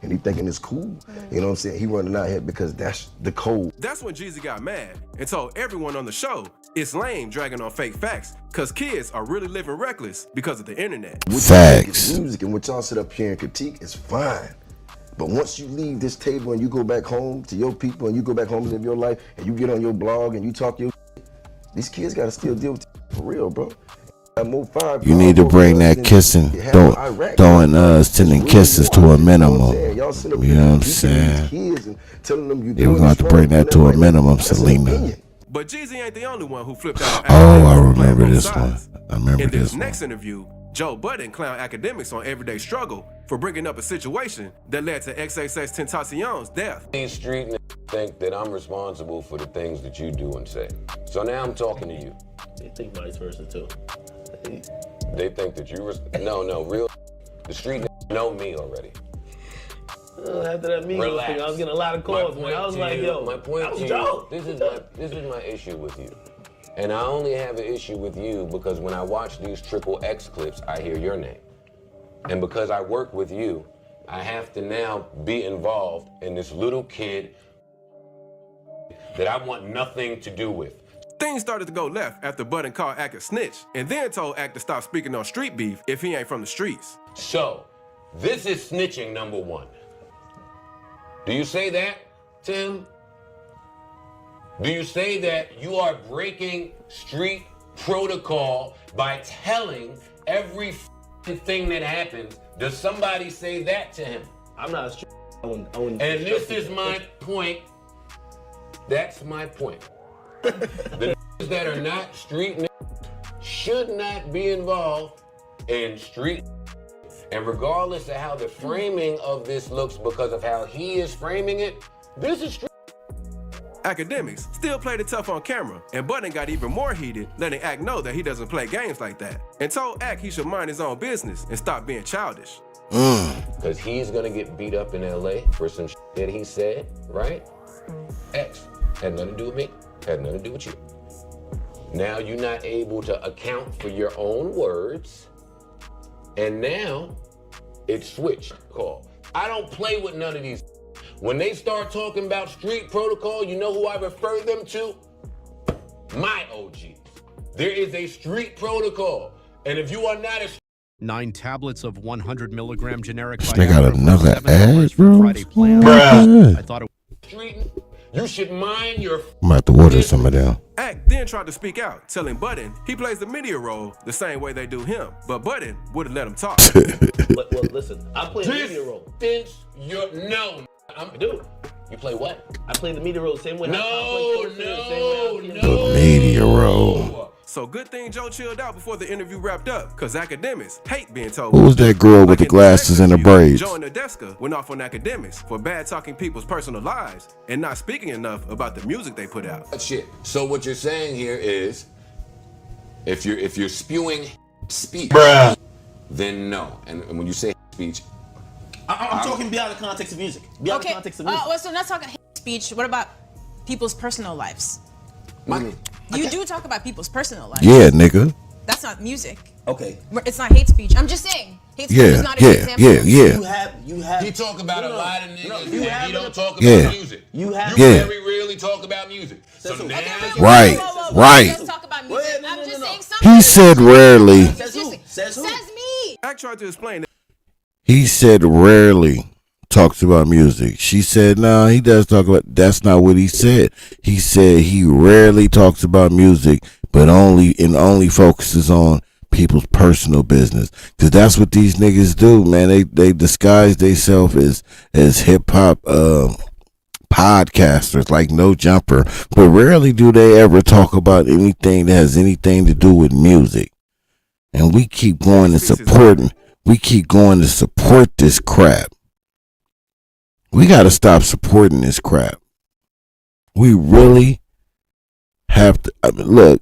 and he thinking it's cool. You know what I'm saying? He running out here because that's the code. That's when Jeezy got mad and told everyone on the show it's lame dragging on fake facts because kids are really living reckless because of the internet. Facts. Music and what y'all sit up here and critique is fine. But once you leave this table and you go back home to your people and you go back home and live your life and you get on your blog and you talk your shit, these kids got to still deal with for real, bro. You need to bring that kissing, sending kisses to a minimum. You know what I'm saying? Yeah, we're gonna have to bring that to a minimum, Selena. But Gigi ain't the only one who flipped out. Oh, I remember this one. In this next interview, Joe Budden clowned Akademiks on Everyday Struggle for bringing up a situation that led to XXXTentacion's death. These street niggas think that I'm responsible for the things that you do and say. So now I'm talking to you. They think vice versa too. They think that you no, real. The street niggas know me already. After that meeting thing, I was getting a lot of calls, man. I was like, yo, my point to you, this is my issue with you. And I only have an issue with you because when I watch these Triple X clips, I hear your name. And because I work with you, I have to now be involved in this little kid that I want nothing to do with. Things started to go left after Budden called Ack a snitch and then told Ack to stop speaking on street beef if he ain't from the streets. So, this is snitching number one. Do you say that, Tim? Do you say that you are breaking street protocol by telling every thing that happens? Does somebody say that to him? I'm not a street. And this is my point. That's my point. The niggas that are not street niggas should not be involved in street. And regardless of how the framing of this looks because of how he is framing it, this is street. Akademiks still played it tough on camera, and Budden got even more heated, letting Ack know that he doesn't play games like that, and told Ack he should mind his own business and stop being childish. Because he's gonna get beat up in LA for some shit that he said, right? X had nothing to do with me, had nothing to do with you. Now you're not able to account for your own words, and now it's switched call. I don't play with none of these. When they start talking about street protocol, you know who I refer them to? My OGs. There is a street protocol. And if you are not a 9 tablets of 100 milligram generic They got another ad, bro. Bruh. I thought it street, you should mind your I'm about to order some of them. Ack then tried to speak out, telling Budden he plays the media role the same way they do him, but Budden wouldn't let him talk. Well, listen, I play the media role. I do. You play what? I play the media role the same way. No. The media role. So good thing Joe chilled out before the interview wrapped up, cause Akademiks hate being told. Who was that girl with the glasses and the braids? Joe and Nadeska went off on Akademiks for bad talking people's personal lives and not speaking enough about the music they put out. Shit. So what you're saying here is, if you're spewing speech, then no. And when you say speech, I'm talking beyond the context of music. Beyond the context of music. Well, so not talking hate speech. What about people's personal lives? You do talk about people's personal lives. Yeah, nigga. That's not music. Okay. It's not hate speech. I'm just saying. Hate speech is not an example. You have. He talk about a lot of niggas and he don't talk about music. You very rarely talk about music. So now, right. Let's talk about music. I'm just saying something. He said rarely. Says me. Ack tried to explain that. He said rarely talks about music. She said, no, he does talk about. That's not what he said. He said he rarely talks about music, but only focuses on people's personal business. Cause that's what these niggas do, man. They disguise themselves as hip hop podcasters like No Jumper, but rarely do they ever talk about anything that has anything to do with music. And we keep going and supporting. We keep going to support this crap. We got to stop supporting this crap. We really have to. Look,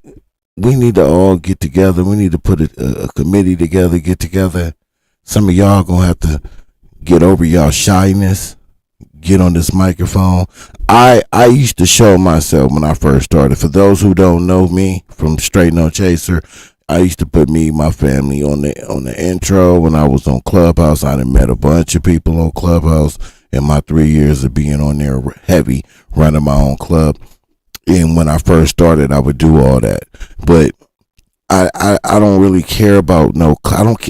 we need to all get together. We need to put a committee together, get together. Some of y'all going to have to get over y'all shyness. Get on this microphone. I used to show myself when I first started. For those who don't know me from Straight No Chaser, I used to put me and my family on the intro when I was on Clubhouse. I done met a bunch of people on Clubhouse in my 3 years of being on there heavy, running my own club. And when I first started, I would do all that. But I don't really care about I don't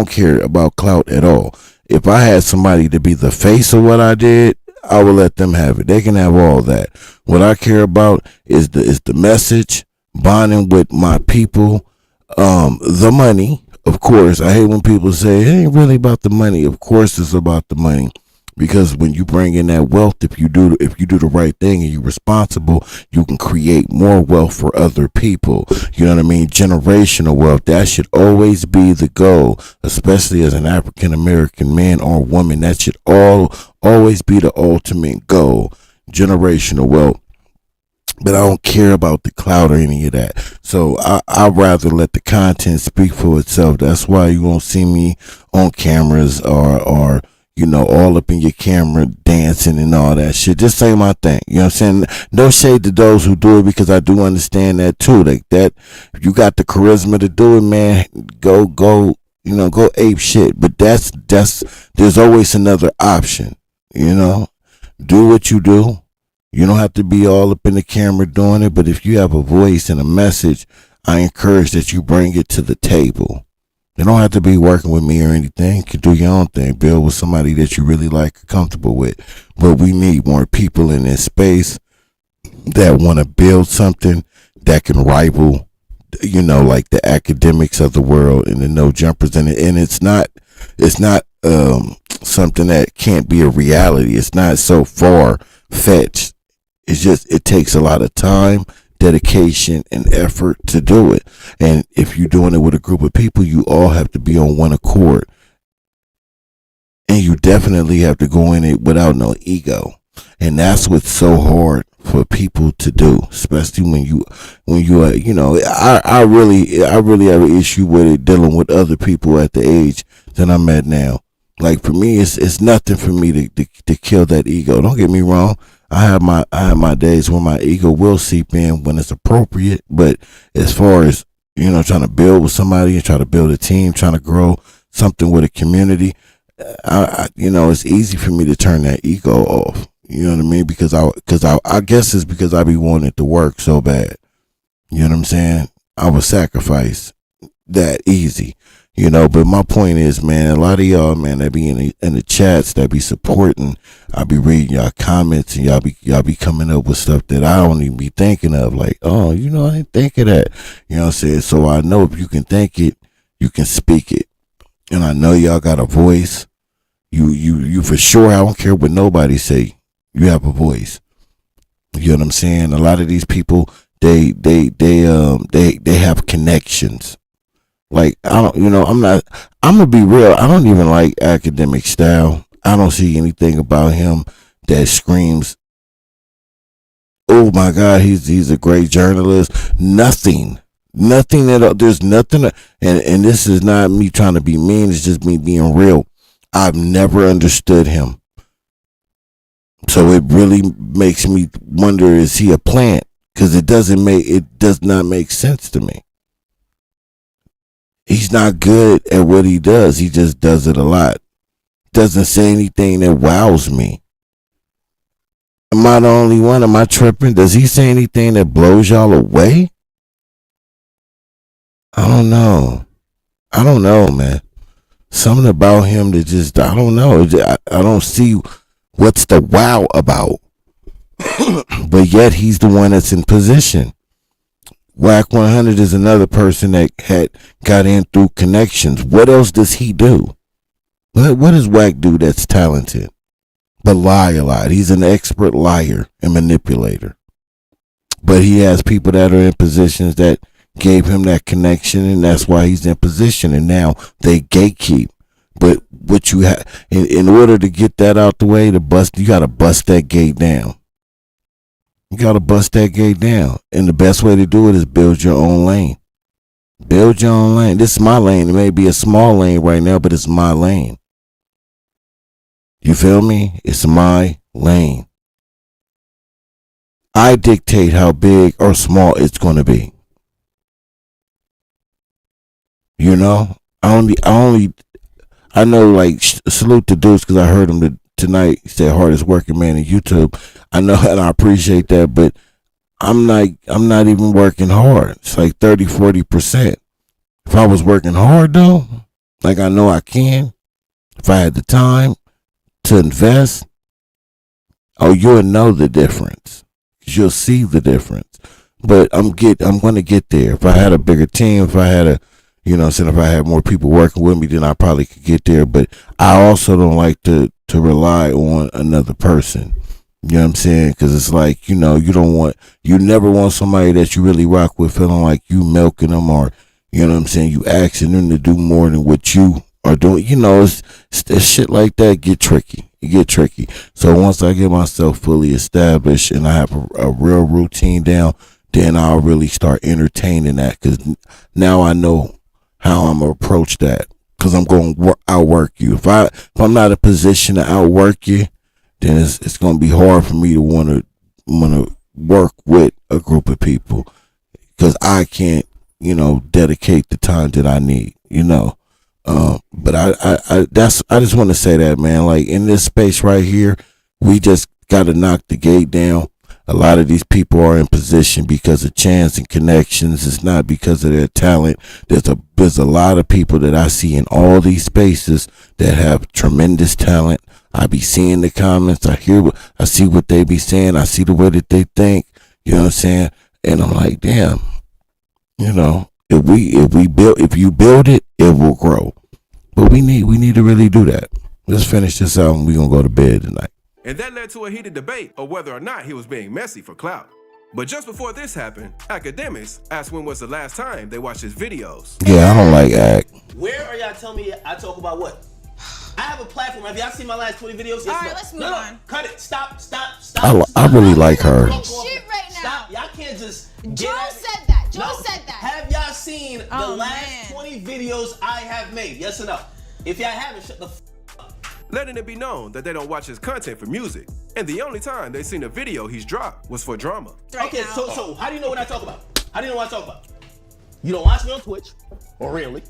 care about clout at all. If I had somebody to be the face of what I did, I would let them have it. They can have all that. What I care about is the message, bonding with my people, The money, of course. I hate when people say it ain't really about the money. Of course it's about the money. Because when you bring in that wealth, if you do the right thing and you're responsible, you can create more wealth for other people. You know what I mean? Generational wealth. That should always be the goal, especially as an African American man or woman. That should always be the ultimate goal. Generational wealth. But I don't care about the clout or any of that. So I'd rather let the content speak for itself. That's why you won't see me on cameras or you know, all up in your camera dancing and all that shit. Just say my thing. You know what I'm saying? No shade to those who do it, because I do understand that too. Like that, if you got the charisma to do it, man, go, you know, go ape shit. But that's there's always another option. You know, do what you do. You don't have to be all up in the camera doing it, but if you have a voice and a message, I encourage that you bring it to the table. You don't have to be working with me or anything. You can do your own thing. Build with somebody that you really like, comfortable with. But we need more people in this space that want to build something that can rival, you know, like the Akademiks of the world and the No Jumpers. And it's not something that can't be a reality. It's not so far fetched. It's just, it takes a lot of time, dedication, and effort to do it. And if you're doing it with a group of people, you all have to be on one accord. And you definitely have to go in it without no ego. And that's what's so hard for people to do, especially when you you know, I really have an issue with it dealing with other people at the age that I'm at now. Like for me, it's nothing for me to kill that ego. Don't get me wrong. I have my days where my ego will seep in when it's appropriate. But as far as, you know, trying to build with somebody and try to build a team, trying to grow something with a community, you know, it's easy for me to turn that ego off. You know what I mean? Because I guess it's because I be wanting it to work so bad. You know what I'm saying? I would sacrifice that easy. You know, but my point is, man, a lot of y'all, man, that be in the chats, that be supporting, I be reading y'all comments, and y'all be coming up with stuff that I don't even be thinking of. Like, oh, you know, I didn't think of that. You know what I'm saying? So I know if you can think it, you can speak it. And I know y'all got a voice. You for sure, I don't care what nobody say, you have a voice. You know what I'm saying? A lot of these people, they have connections. Like, I'm gonna be real. I don't even like Academic style. I don't see anything about him that screams, oh my God, he's a great journalist. Nothing at all. There's nothing. And this is not me trying to be mean. It's just me being real. I've never understood him. So it really makes me wonder, is he a plant? Because it does not make sense to me. He's not good at what he does. He just does it a lot. Doesn't say anything that wows me. Am I the only one? Am I tripping? Does he say anything that blows y'all away? I don't know, man. Something about him that just, I don't know. I don't see what's the wow about. But yet he's the one that's in position. Wack 100 is another person that had got in through connections. What else does he do? What does Wack do that's talented? But lie a lot. He's an expert liar and manipulator. But he has people that are in positions that gave him that connection, and that's why he's in position. And now they gatekeep. But what you have, in order to get that out the way, you got to bust that gate down. You got to bust that gate down. And the best way to do it is build your own lane. Build your own lane. This is my lane. It may be a small lane right now, but it's my lane. You feel me? It's my lane. I dictate how big or small it's going to be. You know? I know, like, salute to Deuce, because I heard him tonight. He said hardest working man in YouTube. I know, and I appreciate that, but I'm not even working hard. It's like 30-40%. If I was working hard though, like I know I can, if I had the time to invest, oh, you'll know the difference. You'll see the difference. but I'm gonna get there. If I had a bigger team, if I had if I had more people working with me, then I probably could get there. But I also don't like to rely on another person. You know what I'm saying? Because it's like, you never want somebody that you really rock with feeling like you milking them, or, you know what I'm saying, you asking them to do more than what you are doing. It's shit like that get tricky. It get tricky. So once I get myself fully established and I have a real routine down, then I'll really start entertaining that, because now I know how I'm going to approach that, because I'm going to outwork you. If I'm not in a position to outwork you, then it's going to be hard for me to want to work with a group of people, because I can't, dedicate the time that I need, But I just want to say that, man, like in this space right here, we just got to knock the gate down. A lot of these people are in position because of chance and connections. It's not because of their talent. There's a lot of people that I see in all these spaces that have tremendous talent. I be seeing the comments. I see what they be saying. I see the way that they think. You know what I'm saying? And I'm like, damn. If you build it, it will grow. But we need to really do that. Let's finish this out and we're gonna go to bed tonight. And that led to a heated debate of whether or not he was being messy for clout. But just before this happened, Akademiks asked when was the last time they watched his videos. Yeah, I don't like Ak. Where are y'all telling me I talk about what? I have a platform. Have y'all seen my last 20 videos? Yes, All right, let's move on. Cut it. Stop. I really like her. Shit right now. Stop. Y'all can't just Joe said that. Have y'all seen the last 20 videos I have made? Yes or no? If y'all haven't, shut the letting it be known that they don't watch his content for music. And the only time they seen a video he's dropped was for drama. Okay, so how do you know what I talk about? How do you know what I talk about? You don't watch me on Twitch, or rarely.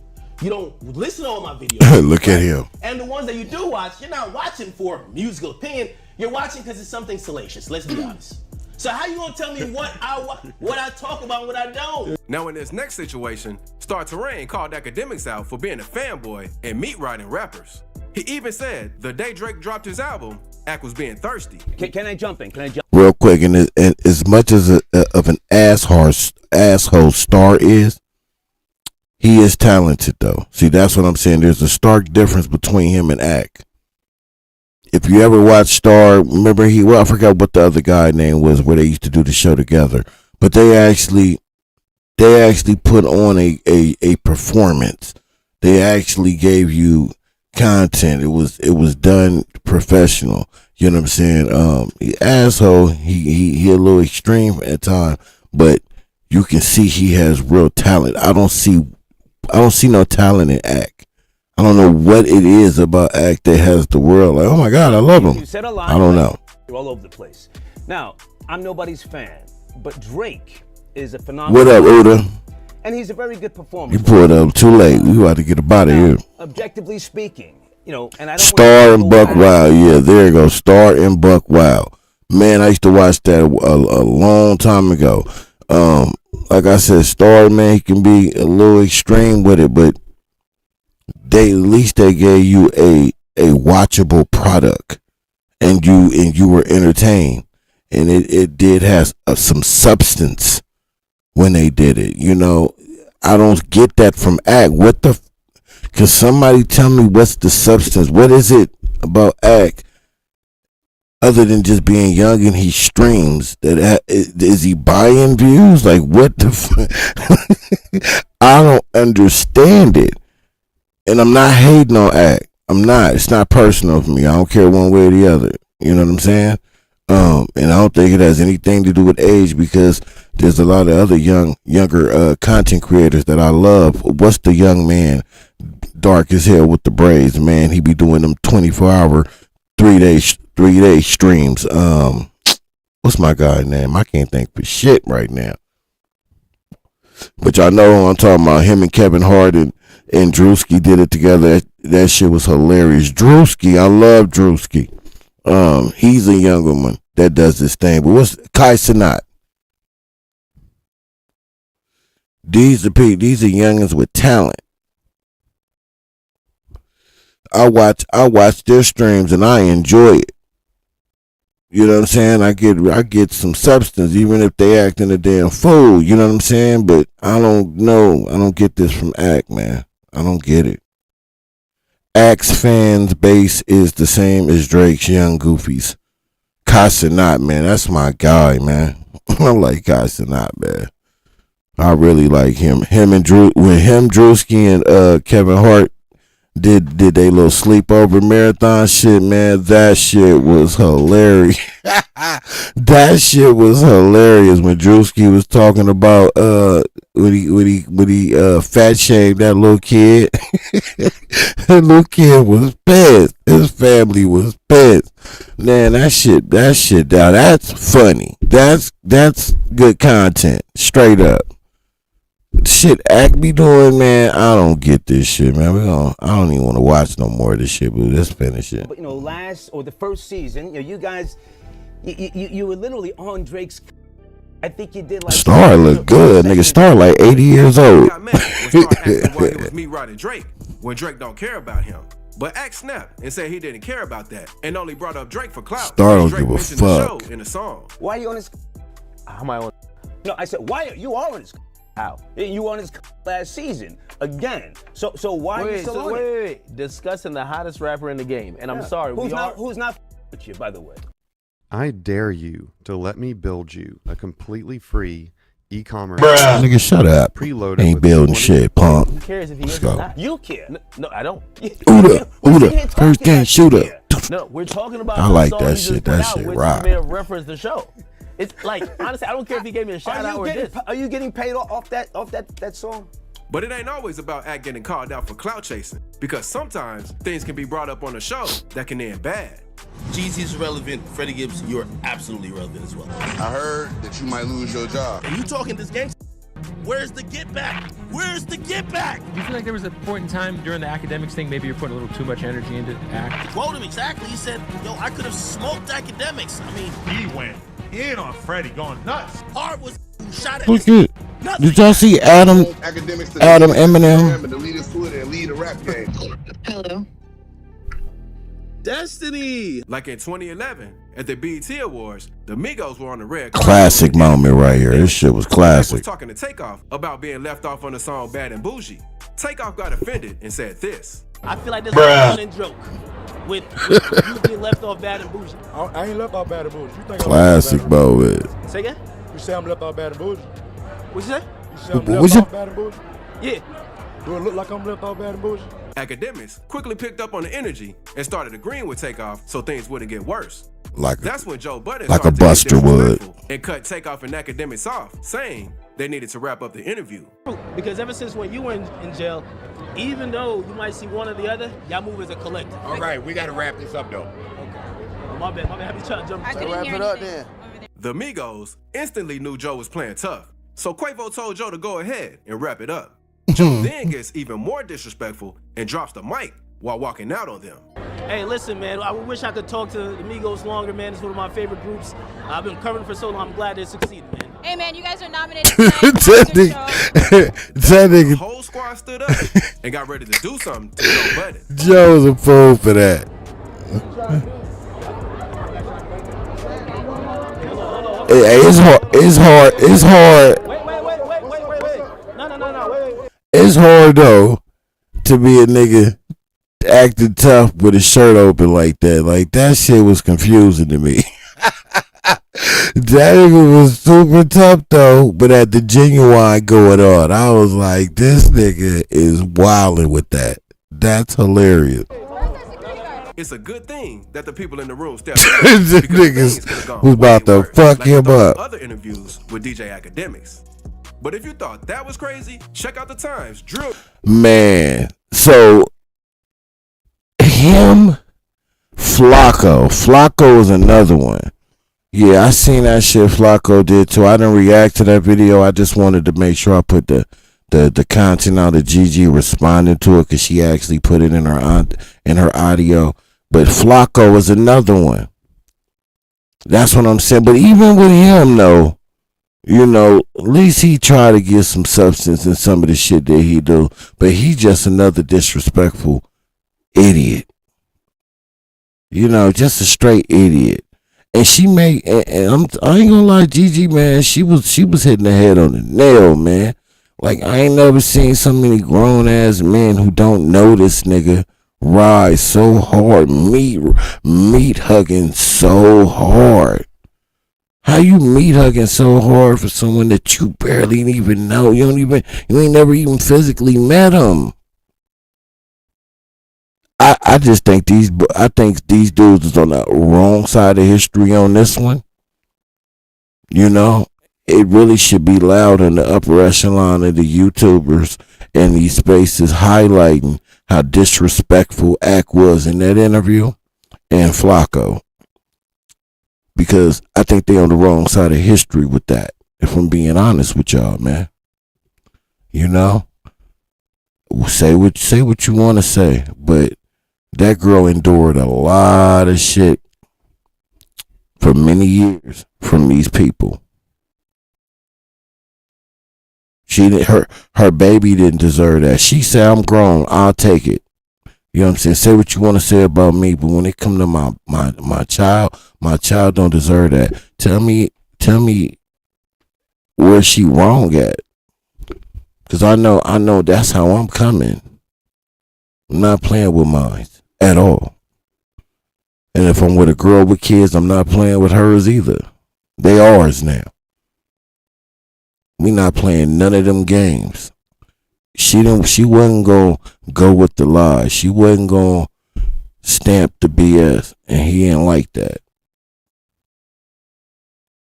You don't listen to all my videos. Look at him. And the ones that you do watch, you're not watching for musical opinion. You're watching because it's something salacious. Let's be honest. So how you gonna tell me what I talk about and what I don't? Now in this next situation, Star Terrain called Akademiks out for being a fanboy and meat riding rappers. He even said the day Drake dropped his album, Ak was being thirsty. Can I jump in? Real quick, and as much as of an asshole Star is, he is talented though. See, that's what I'm saying. There's a stark difference between him and Ak. If you ever watch Star, remember I forgot what the other guy name was where they used to do the show together. But they actually put on a performance. They actually gave you content. It was done professional. You know what I'm saying? Asshole, he a little extreme at times, but you can see he has real talent. I don't see no talent in Ak. I don't know what it is about Ak that has the world like, oh my God, I love him. You said a lot. I don't know. You're all over the place. Now, I'm nobody's fan, but Drake is a phenomenal. What up, Uda? And he's a very good performer. You pulled up too late. We about to get up out of here. Objectively speaking, and I don't. Star and Buck Wild. Yeah, there you go. Star and Buck Wild. Man, I used to watch that a long time ago. Like I said, Star, man, he can be a little extreme with it, but at least they gave you a watchable product, and you were entertained, and it did have some substance when they did it. I don't get that from Ak. Cause somebody tell me what's the substance? What is it about Ak other than just being young and he streams? Is he buying views? Like what the I don't understand it. And I'm not hating on Ak. I'm not. It's not personal for me. I don't care one way or the other. You know what I'm saying? And I don't think it has anything to do with age, because there's a lot of other younger content creators that I love. What's the young man, dark as hell with the braids, man? He be doing them 24-hour, 3-day streams. What's my guy's name? I can't think for shit right now. But y'all know who I'm talking about. Him and Kevin Hart and Drewski did it together. That shit was hilarious. Drewski, I love Drewski. He's a younger one that does this thing. But what's Kai Cenat? These are youngins with talent. I watch their streams and I enjoy it. You know what I'm saying? I get some substance, even if they acting a damn fool. You know what I'm saying? But I don't know. I don't get this from Act, man. I don't get it. Act's fans base is the same as Drake's Young Goofies. Casanat, man, that's my guy, man. I like Casanat, man. I really like him. Drewski and Kevin Hart did they little sleepover marathon shit, man. That shit was hilarious. That shit was hilarious when Drewski was talking about when he fat shamed that little kid. That little kid was pissed. His family was pissed. Man, that shit now that's funny. That's good content. Straight up. Shit Act be doing, man, I don't get this shit, man. I don't even want to watch no more of this shit, but let's finish it. But the first season, you guys, you were literally on Drake's. I think you did like. Star look good, nigga. Star like 80 years old. Got mad when Star asked him why he was me riding Drake when Drake don't care about him. But Act snapped and said he didn't care about that and only brought up Drake for clout. Star don't Drake give a mentioned fuck. the show in the song. Why are you on his? How am I on? No, I said why are you on his? How? You on his last season again. So why are you still on it? Wait. Discussing the hottest rapper in the game, and I'm sorry. Who's not with you, by the way? I dare you to let me build you a completely free e-commerce. Nigga, shut up. Preloaded Ain't with building shit, punk. Who cares if he Let's is or go. not? You care. No, I don't. Uda, first thing shooter. No, we're talking about. I the like song that he just shit. put That out, shit which rock. may have referenced the show. It's like honestly, I don't care if he gave me a shout out or this. Are you getting paid off that song? But it ain't always about Act getting called out for clout chasing, because sometimes things can be brought up on the show that can end bad. Jeezy's relevant. Freddie Gibbs, you're absolutely relevant as well. I heard that you might lose your job. And you talking this gangster? Where's the get back? Where's the get back? Do you feel like there was a point in time during the Akademiks thing, maybe you're putting a little too much energy into Act? Quote him exactly. He said, yo, I could have smoked Akademiks. I mean, he went in on Freddie, going nuts. Hard was who shot at Look good. Did y'all see Adam Eminem? And to lead his Twitter and lead a rap game. Hello. Destiny. Like in 2011, at the BET Awards, the Migos were on the red. Classic moment right here. This shit was Was classic. talking to Takeoff about being left off on the song Bad and Bougie. Takeoff got offended and said this. I feel like this is a running joke with you being left off Bad and Bougie. I ain't left off Bad and Bougie. You think Classic moment. Say again? You say I'm left off Bad and Bougie? What'd you say? You say I'm What'd left you- off Bad and Bougie? Yeah. Do it look like I'm left off Bad and Bougie? Akademiks quickly picked up on the energy and started agreeing with Takeoff so things wouldn't get worse. That's when Joe Budden like a started to get Buster would. disrespectful and cut Takeoff and Akademiks off, saying they needed to wrap up the interview. Because ever since when you were in jail, even though you might see one or the other, y'all move as a collective. All right, we got to wrap this up, though. Oh, my bad. I be trying to jump. Wrap it up then. The Migos instantly knew Joe was playing tough, so Quavo told Joe to go ahead and wrap it up. Joe then gets even more disrespectful and drops the mic while walking out on them. Hey, listen, man. I wish I could talk to the Migos longer, man. It's one of my favorite groups. I've been covering for so long. I'm glad they succeeded, man. Hey, man, you guys are nominated tonight. That The nigga whole squad stood up and got ready to do something to Joe Budden. Joe was a fool for that. Hey, it's hard. It's hard though to be a nigga acting tough with his shirt open like that. Like that shit was confusing to me. That nigga was super tough though, but at the Genuine going on, I was like, this nigga is wilding with that. That's hilarious. It's a good thing that the people in the room stepped in. This because nigga things could've gone was about way to worse, fuck like him those up. Other interviews with DJ Akademiks. But if you thought that was crazy, check out the Times. Drew. Man, so him, Flacco is another one. Yeah, I seen that shit Flacco did too. I didn't react to that video. I just wanted to make sure I put the content out of Gigi responding to it because she actually put it in her audio. But Flacco was another one. That's what I'm saying. But even with him though, you know, at least he tried to get some substance in some of the shit that he do. But he just another disrespectful idiot. You know, just a straight idiot. And she made, and I ain't gonna lie, Gigi, man, she was hitting the head on the nail, man. Like, I ain't never seen so many grown ass men who don't know this nigga ride so hard, meat hugging so hard. How you meat hugging so hard for someone that you barely even know? You ain't never even physically met him. I just think these dudes is on the wrong side of history on this one. You know, it really should be loud in the upper echelon of the YouTubers and these spaces highlighting how disrespectful Ack was in that interview and Flacco. Because I think they on the wrong side of history with that, if I'm being honest with y'all, man. You know? Say what you want to say, but that girl endured a lot of shit for many years from these people. Her baby didn't deserve that. She said, I'm grown, I'll take it. You know what I'm saying? Say what you want to say about me, but when it come to my child don't deserve that. Tell me where she wrong at. Cause I know that's how I'm coming. I'm not playing with mine at all. And if I'm with a girl with kids, I'm not playing with hers either. They ours now. We not playing none of them games. She wasn't gonna go with the lies. She wasn't gonna stamp the BS, and he ain't like that.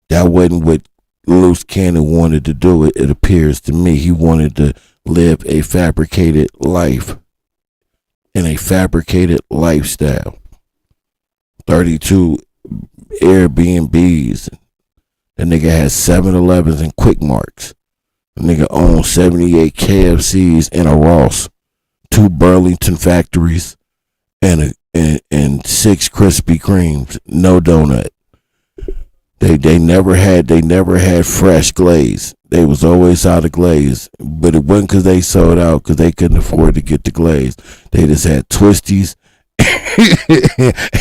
That wasn't what Loose Cannon wanted to do. It appears to me he wanted to live a fabricated life in a fabricated lifestyle. 32 Airbnbs. That nigga has 7-Elevens and Quick Marks. The nigga owns 78 KFCs and a Ross, 2 Burlington factories, and 6 Krispy Kremes. No donut. They never had fresh glaze. They was always out of glaze. But it wasn't because they sold out, because they couldn't afford to get the glaze. They just had twisties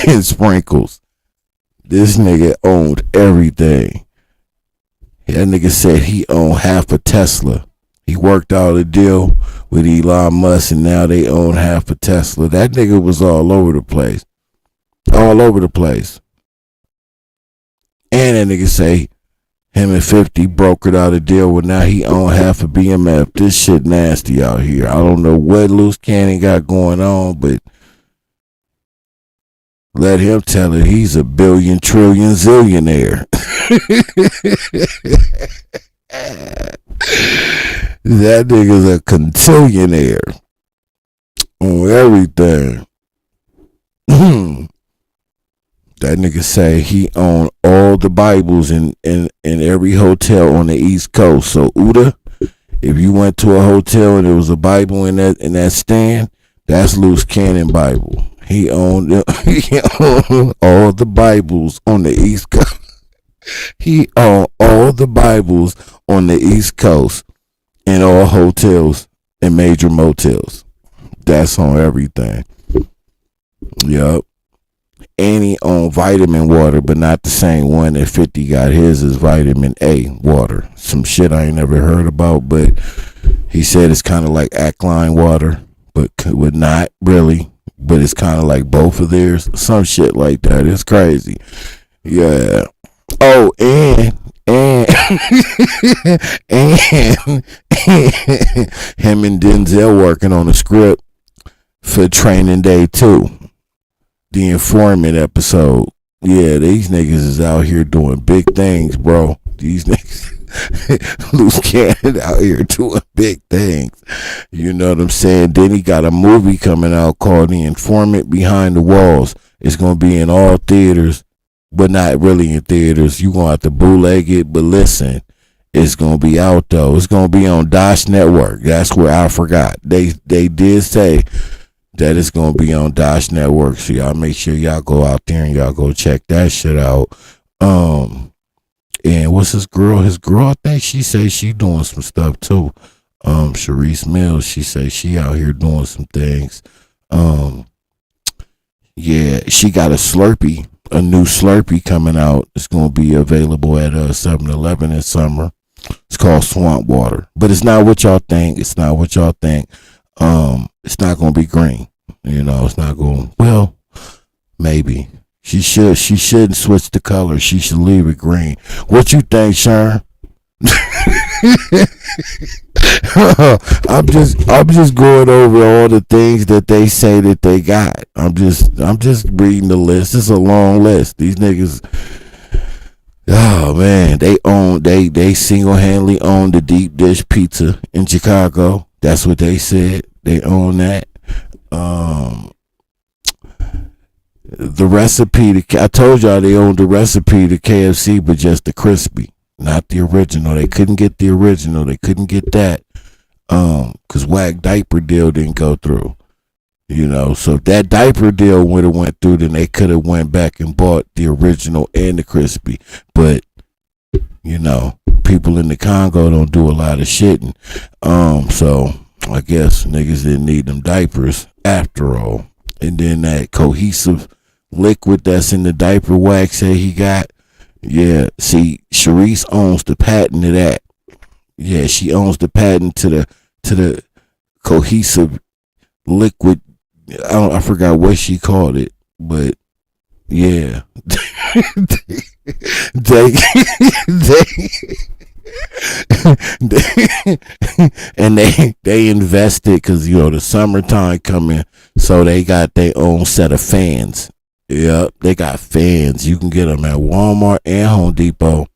and sprinkles. This nigga owned everything. That nigga said he owned half a Tesla. He worked out a deal with Elon Musk, and now they own half a Tesla. That nigga was all over the place. All over the place. And that nigga say him and 50 brokered out a deal where now he own half a BMF. This shit nasty out here. I don't know what Loose Cannon got going on, but let him tell it. He's a billion, trillion, zillionaire. That nigga's a contillionaire on everything. That nigga say he owned all the Bibles in every hotel on the East Coast. So Uda, if you went to a hotel and there was a Bible in that stand, that's Loose Cannon Bible. He owned all the Bibles on the East Coast. He owned all the Bibles on the East Coast in all hotels and major motels. That's on everything. Yup. And he owned vitamin water, but not the same one that 50 got. His is vitamin A water. Some shit I ain't never heard about, but he said it's kind of like Ackline water, but not really. But it's kind of like both of theirs. Some shit like that. It's crazy. Yeah. Oh, and him and Denzel working on a script for Training Day 2. The Informant episode. Yeah, these niggas is out here doing big things, bro. These niggas, Loose Cannon out here doing big things. You know what I'm saying? Then he got a movie coming out called The Informant Behind the Walls. It's going to be in all theaters, but not really in theaters. You going to have to bootleg it, but listen, it's going to be out though. It's going to be on Dash Network. That's where I forgot. They did say that it's going to be on Dash Network. So y'all make sure y'all go out there and y'all go check that shit out. And what's his girl? His girl, I think she say she doing some stuff too. Sharice Mills, she say she out here doing some things. Yeah, she got a Slurpee a new Slurpee coming out. It's gonna be available at 7-Eleven in summer. It's called Swamp Water, but it's not what y'all think. It's not what y'all think. It's not gonna be green. You know, it's not going. Well, maybe she shouldn't switch the color. She should leave it green. What you think, Sharon? I'm just going over all the things that they say that they got. I'm just reading the list. It's a long list. These niggas, oh man, they single-handedly own the deep dish pizza in Chicago. That's what they said. They own that. The recipe I told y'all they owned the recipe to KFC, but just the crispy, not the original. They couldn't get the original. They couldn't get that. Cause whack diaper deal didn't go through. You know, so if that diaper deal would have went through, then they could have went back and bought the original and the crispy. But you know, people in the Congo don't do a lot of shitting. So I guess niggas didn't need them diapers after all. And then that cohesive liquid that's in the diaper wax said he got. Yeah, see, Sharice owns the patent to that. Yeah, she owns the patent to the cohesive liquid. I forgot what she called it, but yeah, they invested because you know the summertime coming, so they got their own set of fans. Yep, they got fans. You can get them at Walmart and Home Depot.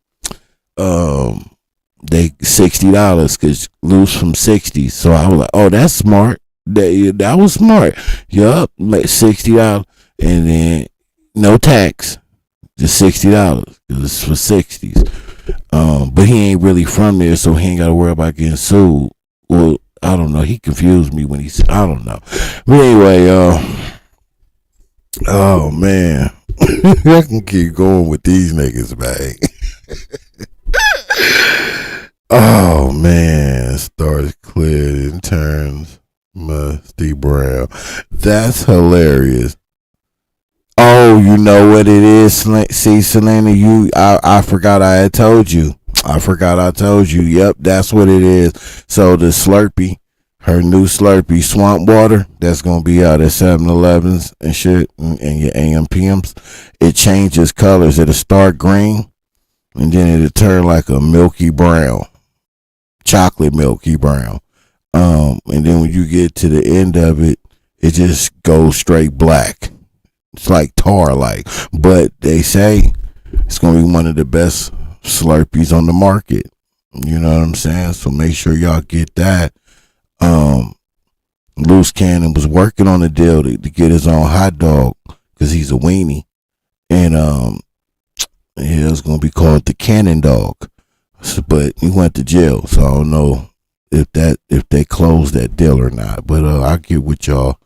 They $60 because loose from 60. So I was like, oh, that's smart. That was smart. Yup, $60 and then no tax, just $60 because it's for 60s. But he ain't really from there, so he ain't got to worry about getting sued. Well, I don't know. He confused me when he said, I don't know. But anyway, oh man, I can keep going with these niggas, man. Oh man, stars cleared and turns musty brown. That's hilarious. Oh, you know what it is? See, Selena, I forgot I had told you. Yep, that's what it is. So the Slurpee, her new Slurpee Swamp Water, that's going to be out at 7-Elevens and shit and your AM/PMs. It changes colors. It'll start green and then it'll turn like a milky brown, chocolate milky brown. And then when you get to the end of it, it just goes straight black. It's like tar-like, but they say it's going to be one of the best Slurpees on the market. You know what I'm saying? So make sure y'all get that. Loose Cannon was working on a deal to get his own hot dog because he's a weenie. And it was going to be called the Cannon Dog. So, but he went to jail, so I don't know if they closed that deal or not. But I'll get with y'all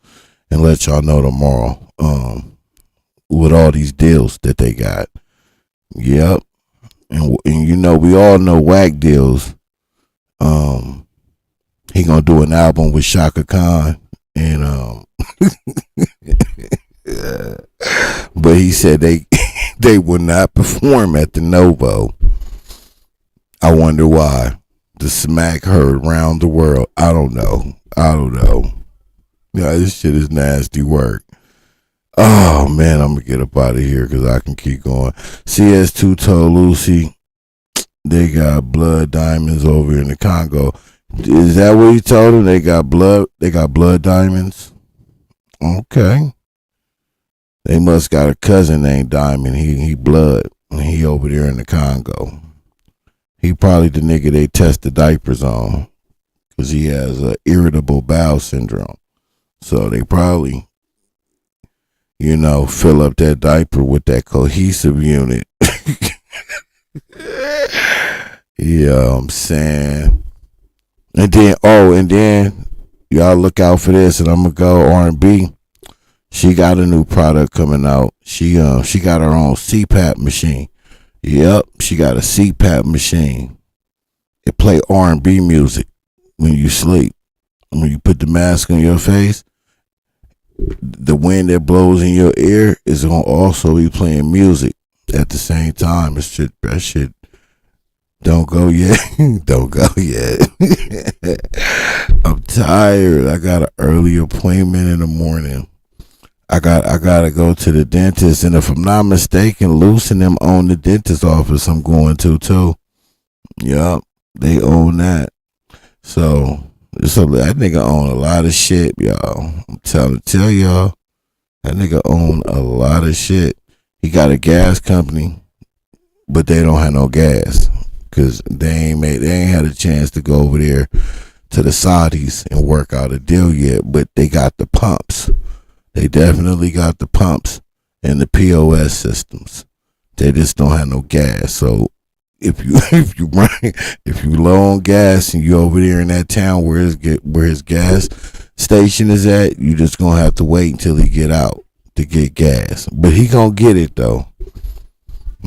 and let y'all know tomorrow. With all these deals that they got. Yep. And you know, we all know Whack Deals. He gonna do an album with Shaka Khan and but he said they will not perform at the Novo. I wonder why. The smack heard around the world. I don't know. Yeah, this shit is nasty work. Oh man, I'm gonna get up out of here because I can keep going. CS2 told Lucy they got blood diamonds over in the Congo. Is that what he told them? They got blood diamonds? Okay. They must got a cousin named Diamond. He blood. And he over there in the Congo. He probably the nigga they test the diapers on because he has irritable bowel syndrome. So they probably, you know, fill up that diaper with that cohesive unit. Yeah, I'm saying. And then y'all look out for this, and I'm gonna go R&B. She got a new product coming out. She got her own CPAP machine. Yep, she got a CPAP machine. It play R&B music when you sleep. When you put the mask on your face, the wind that blows in your ear is gonna also be playing music at the same time. That shit don't go yet. Don't go yet. I'm tired. I got an early appointment in the morning. I gotta go to the dentist, and if I'm not mistaken, Luce and them own the dentist office I'm going to too. Yup, they own that. So that nigga own a lot of shit, y'all. I'm tell y'all, that nigga own a lot of shit. He got a gas company, but they don't have no gas because they ain't had a chance to go over there to the Saudis and work out a deal yet. But they got the pumps. They definitely got the pumps and the POS systems. They just don't have no gas. So if you low on gas and you over there in that town where his gas station is at, you just gonna have to wait until he get out to get gas. But he gonna get it though,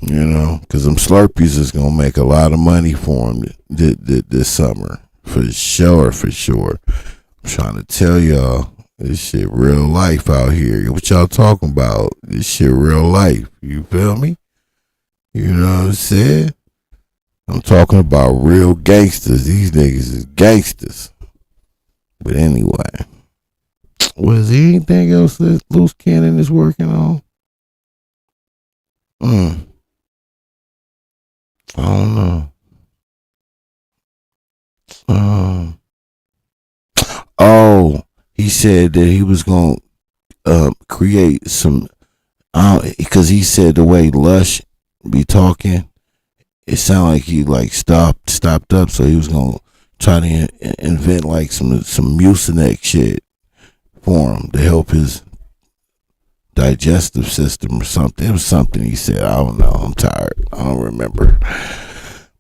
you know, because them Slurpees is gonna make a lot of money for him this summer for sure. I'm trying to tell y'all. This shit real life out here. What y'all talking about? This shit real life. You feel me? You know what I'm saying? I'm talking about real gangsters. These niggas is gangsters. But anyway. Was there anything else that Loose Cannon is working on? I don't know. He said that he was going to create some, because he said the way Lush be talking, it sounded like he like stopped up, so he was going to try to invent like some Mucinex shit for him to help his digestive system or something. It was something he said. I don't know. I'm tired. I don't remember.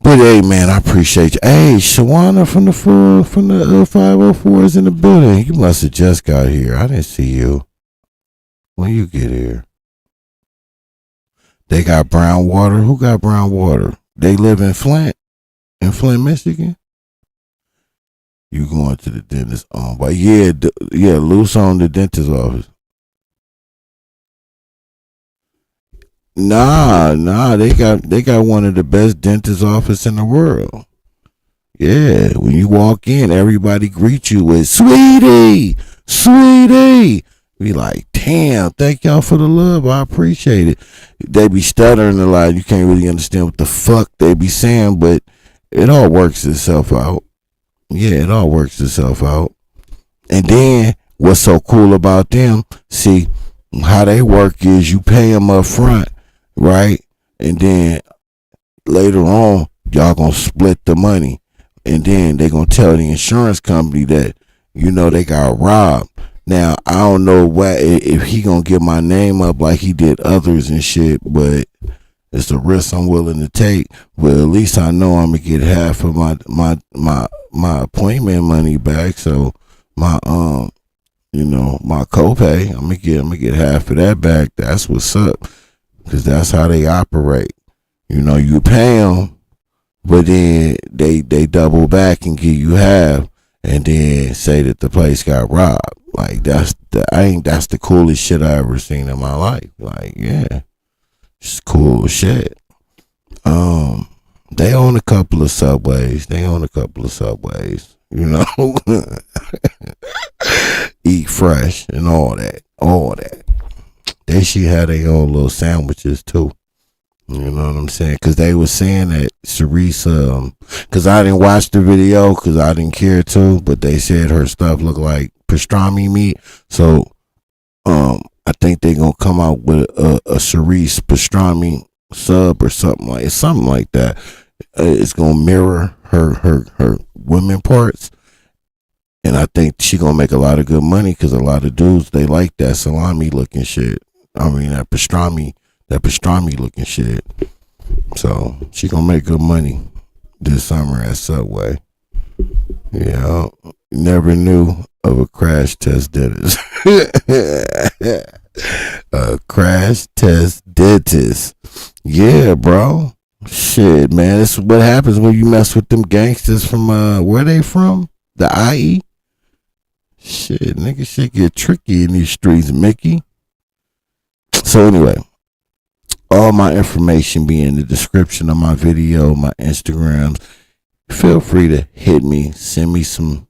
But hey, man, I appreciate you. Hey, Shawana from the 504 is in the building. You must have just got here. I didn't see you. When you get here? They got brown water. Who got brown water? They live in Flint, Michigan. You going to the dentist? But yeah, Luce on the dentist office. Nah, they got one of the best dentist office in the world. Yeah, when you walk in, everybody greet you with sweetie. Be like, damn, thank y'all for the love. I appreciate it. They be stuttering a lot. You can't really understand what the fuck they be saying, but it all works itself out. Yeah, it all works itself out. And then what's so cool about them, see, how they work is you pay them up front, right? And then later on, y'all gonna split the money. And then they gonna tell the insurance company that, you know, they got robbed. Now, I don't know if he gonna get my name up like he did others and shit, but it's a risk I'm willing to take. But at least I know I'm gonna get half of my appointment money back. So my my copay, I'm gonna get half of that back. That's what's up, because that's how they operate. You know, you pay them, but then they double back and give you half, and then say that the place got robbed. Like that's the coolest shit I ever seen in my life. Like, yeah, it's cool shit. They own a couple of subways. You know, eat fresh and all that. They should have their own little sandwiches too. You know what I'm saying? Because they were saying that Cerise, because I didn't watch the video because I didn't care to, but they said her stuff looked like pastrami meat. So I think they're going to come out with a Cerise pastrami sub or something like that. It's going to mirror her women parts. And I think she going to make a lot of good money because a lot of dudes, they like that salami looking shit. I mean, that pastrami looking shit. So she gonna make good money this summer at Subway. Yeah, never knew of a crash test dentist. A crash test dentist. Yeah, bro. Shit, man. This is what happens when you mess with them gangsters from where they from? The IE? Shit, nigga, shit get tricky in these streets, Mickey. So anyway, all my information be in the description of my video, my Instagrams. Feel free to hit me, send me some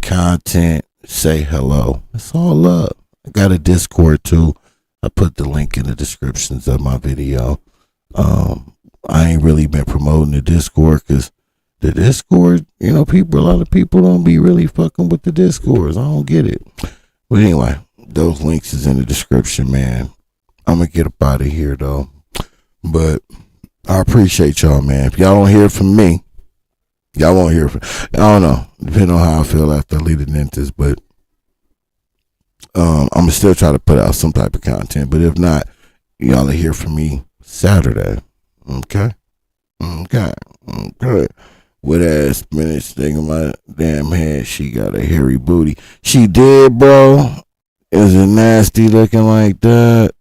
content, say hello. It's all love. I got a Discord too. I put the link in the descriptions of my video. I ain't really been promoting the Discord because the Discord, you know, a lot of people don't be really fucking with the Discords. I don't get it. But anyway, those links is in the description, man. I'm gonna get up out of here though. But I appreciate y'all, man. If y'all don't hear from me, y'all won't hear from, I don't know, depending on how I feel after I leave the dentist, but I'm gonna still try to put out some type of content. But if not, y'all will hear from me Saturday. Okay? With ass minute sticking my damn head. She got a hairy booty. She did, bro. Is it nasty looking like that?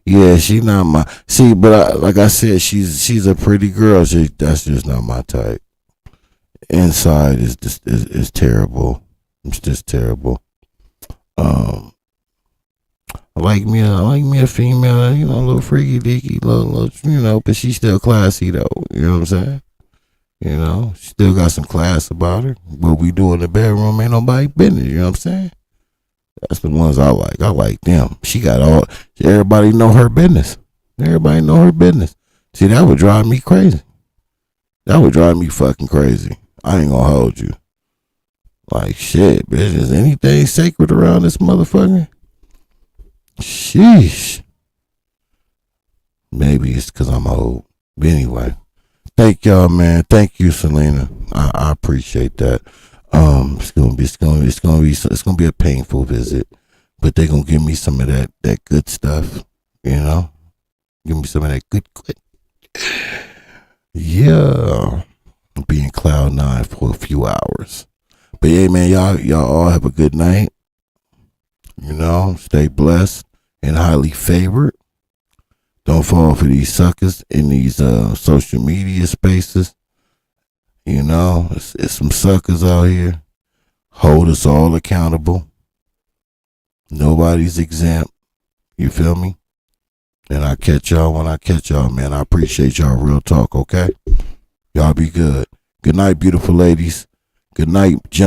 Yeah, she not my. See, but like I said, she's a pretty girl. That's just not my type. Inside is just is terrible. It's just terrible. I like me a female, you know, a little freaky deaky, little, you know, but she's still classy though. You know what I'm saying? You know, she still got some class about her. What we do in the bedroom ain't nobody business. You know what I'm saying? That's the ones I like. I like them. She got everybody know her business. Everybody know her business. See, that would drive me crazy. That would drive me fucking crazy. I ain't gonna hold you. Like, shit, bitch, is anything sacred around this motherfucker? Sheesh. Maybe it's because I'm old. But anyway, thank y'all, man. Thank you, Selena. I appreciate that. It's gonna be a painful visit, but they gonna give me some of that good stuff, you know. Give me some of that good. Yeah, I'll be in Cloud 9 for a few hours. But yeah, man, y'all all have a good night. You know, stay blessed and highly favored. Don't fall for these suckers in these social media spaces. You know, it's some suckers out here. Hold us all accountable. Nobody's exempt. You feel me? And I catch y'all when I catch y'all, man. I appreciate y'all. Real talk, okay? Y'all be good. Good night, beautiful ladies. Good night, gentlemen.